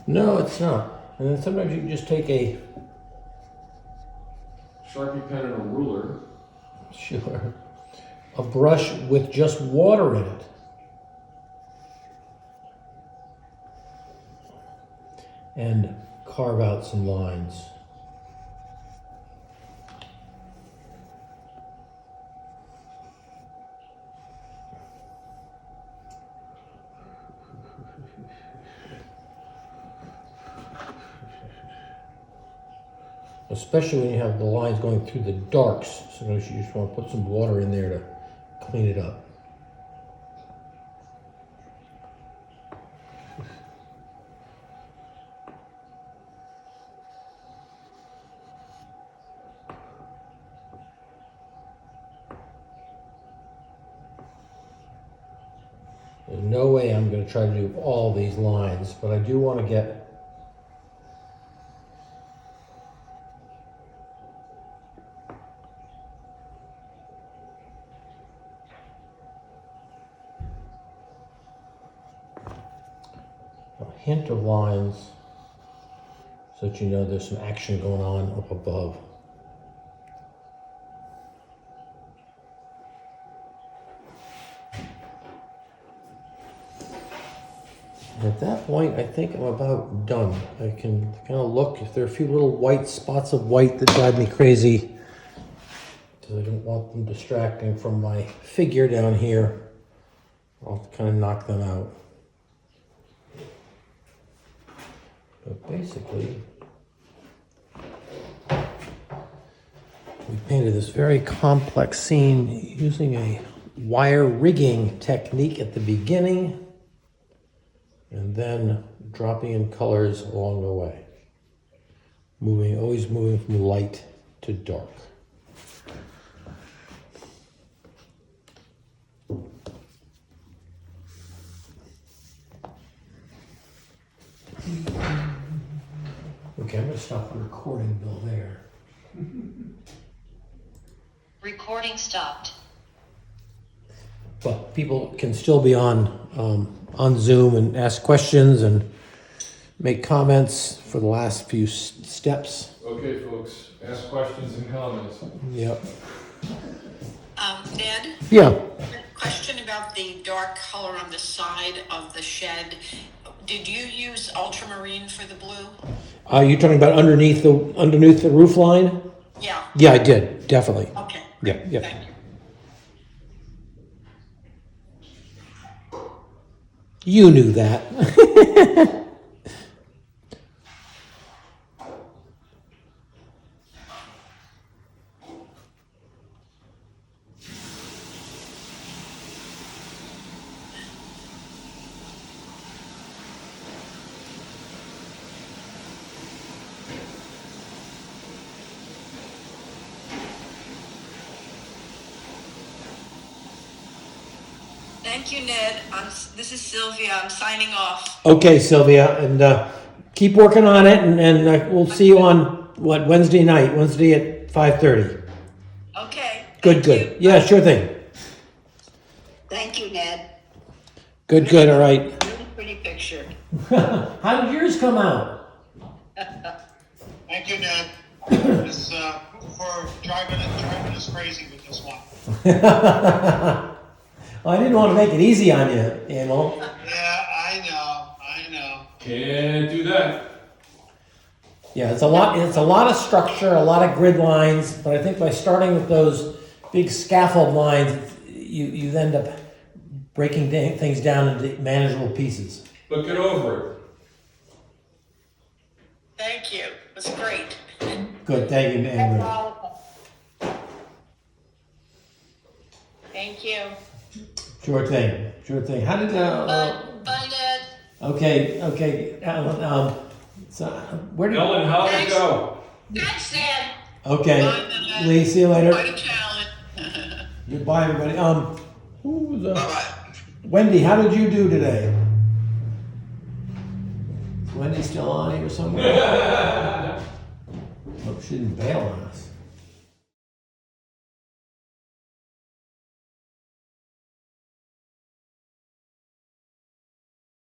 [SPEAKER 2] no, it's not. And then sometimes you can just take a,
[SPEAKER 3] Sharpie pen and a ruler.
[SPEAKER 2] sure, a brush with just water in it. And carve out some lines. Especially when you have the lines going through the darks, sometimes you just want to put some water in there to clean it up. There's no way I'm going to try to do all these lines, but I do want to get a hint of lines so that you know there's some action going on up above. At that point, I think I'm about done. I can kind of look if there are a few little white spots of white that drive me crazy, because I don't want them distracting from my figure down here. I'll kind of knock them out. But basically, we painted this very complex scene using a wire rigging technique at the beginning, and then dropping in colors along the way. Always moving from light to dark. Okay, I'm gonna stop the recording, Bill, there.
[SPEAKER 6] Recording stopped.
[SPEAKER 2] But people can still be on Zoom and ask questions and make comments for the last few steps.
[SPEAKER 3] Okay, folks, ask questions and comments.
[SPEAKER 2] Yep.
[SPEAKER 1] Ned,
[SPEAKER 2] Yeah.
[SPEAKER 1] question about the dark color on the side of the shed. Did you use ultramarine for the blue?
[SPEAKER 2] You're talking about underneath the roof line?
[SPEAKER 1] Yeah.
[SPEAKER 2] Yeah, I did, definitely.
[SPEAKER 1] Okay.
[SPEAKER 2] Yeah, yeah.
[SPEAKER 1] Thank you.
[SPEAKER 2] You knew that.
[SPEAKER 1] Thank you, Ned. This is Sylvia. I'm signing off.
[SPEAKER 2] Okay, Sylvia, and keep working on it, and we'll see you on Wednesday night, Wednesday at 5:30.
[SPEAKER 1] Okay.
[SPEAKER 2] Good,
[SPEAKER 1] Thank
[SPEAKER 2] good.
[SPEAKER 1] you.
[SPEAKER 2] Yeah, sure thing.
[SPEAKER 1] Thank you, Ned.
[SPEAKER 2] Good, good. All right.
[SPEAKER 1] Really pretty picture.
[SPEAKER 2] How did yours come out?
[SPEAKER 7] Thank you, Ned. This, for driving us crazy with this one.
[SPEAKER 2] Well, I didn't want to make it easy on you, Emil.
[SPEAKER 7] Yeah, I know.
[SPEAKER 3] Can't do that.
[SPEAKER 2] Yeah, it's a lot of structure, a lot of grid lines, but I think by starting with those big scaffold lines, you end up breaking things down into manageable pieces.
[SPEAKER 3] But get over it.
[SPEAKER 1] Thank you. It was great.
[SPEAKER 2] Good, thank you, Andrew.
[SPEAKER 1] Thank you.
[SPEAKER 2] Sure thing, sure thing. How did
[SPEAKER 5] Bye, Ned.
[SPEAKER 2] Okay, Alan, so, where did,
[SPEAKER 3] Ellen, how'd it go?
[SPEAKER 1] Thanks, Dad.
[SPEAKER 2] okay,
[SPEAKER 1] Bye, Ned.
[SPEAKER 2] Lee, see you later.
[SPEAKER 1] Quite a challenge.
[SPEAKER 2] Goodbye, everybody. Who was,
[SPEAKER 4] Bye-bye.
[SPEAKER 2] Wendy, how did you do today? Is Wendy still on here somewhere? Hope she didn't bail on us.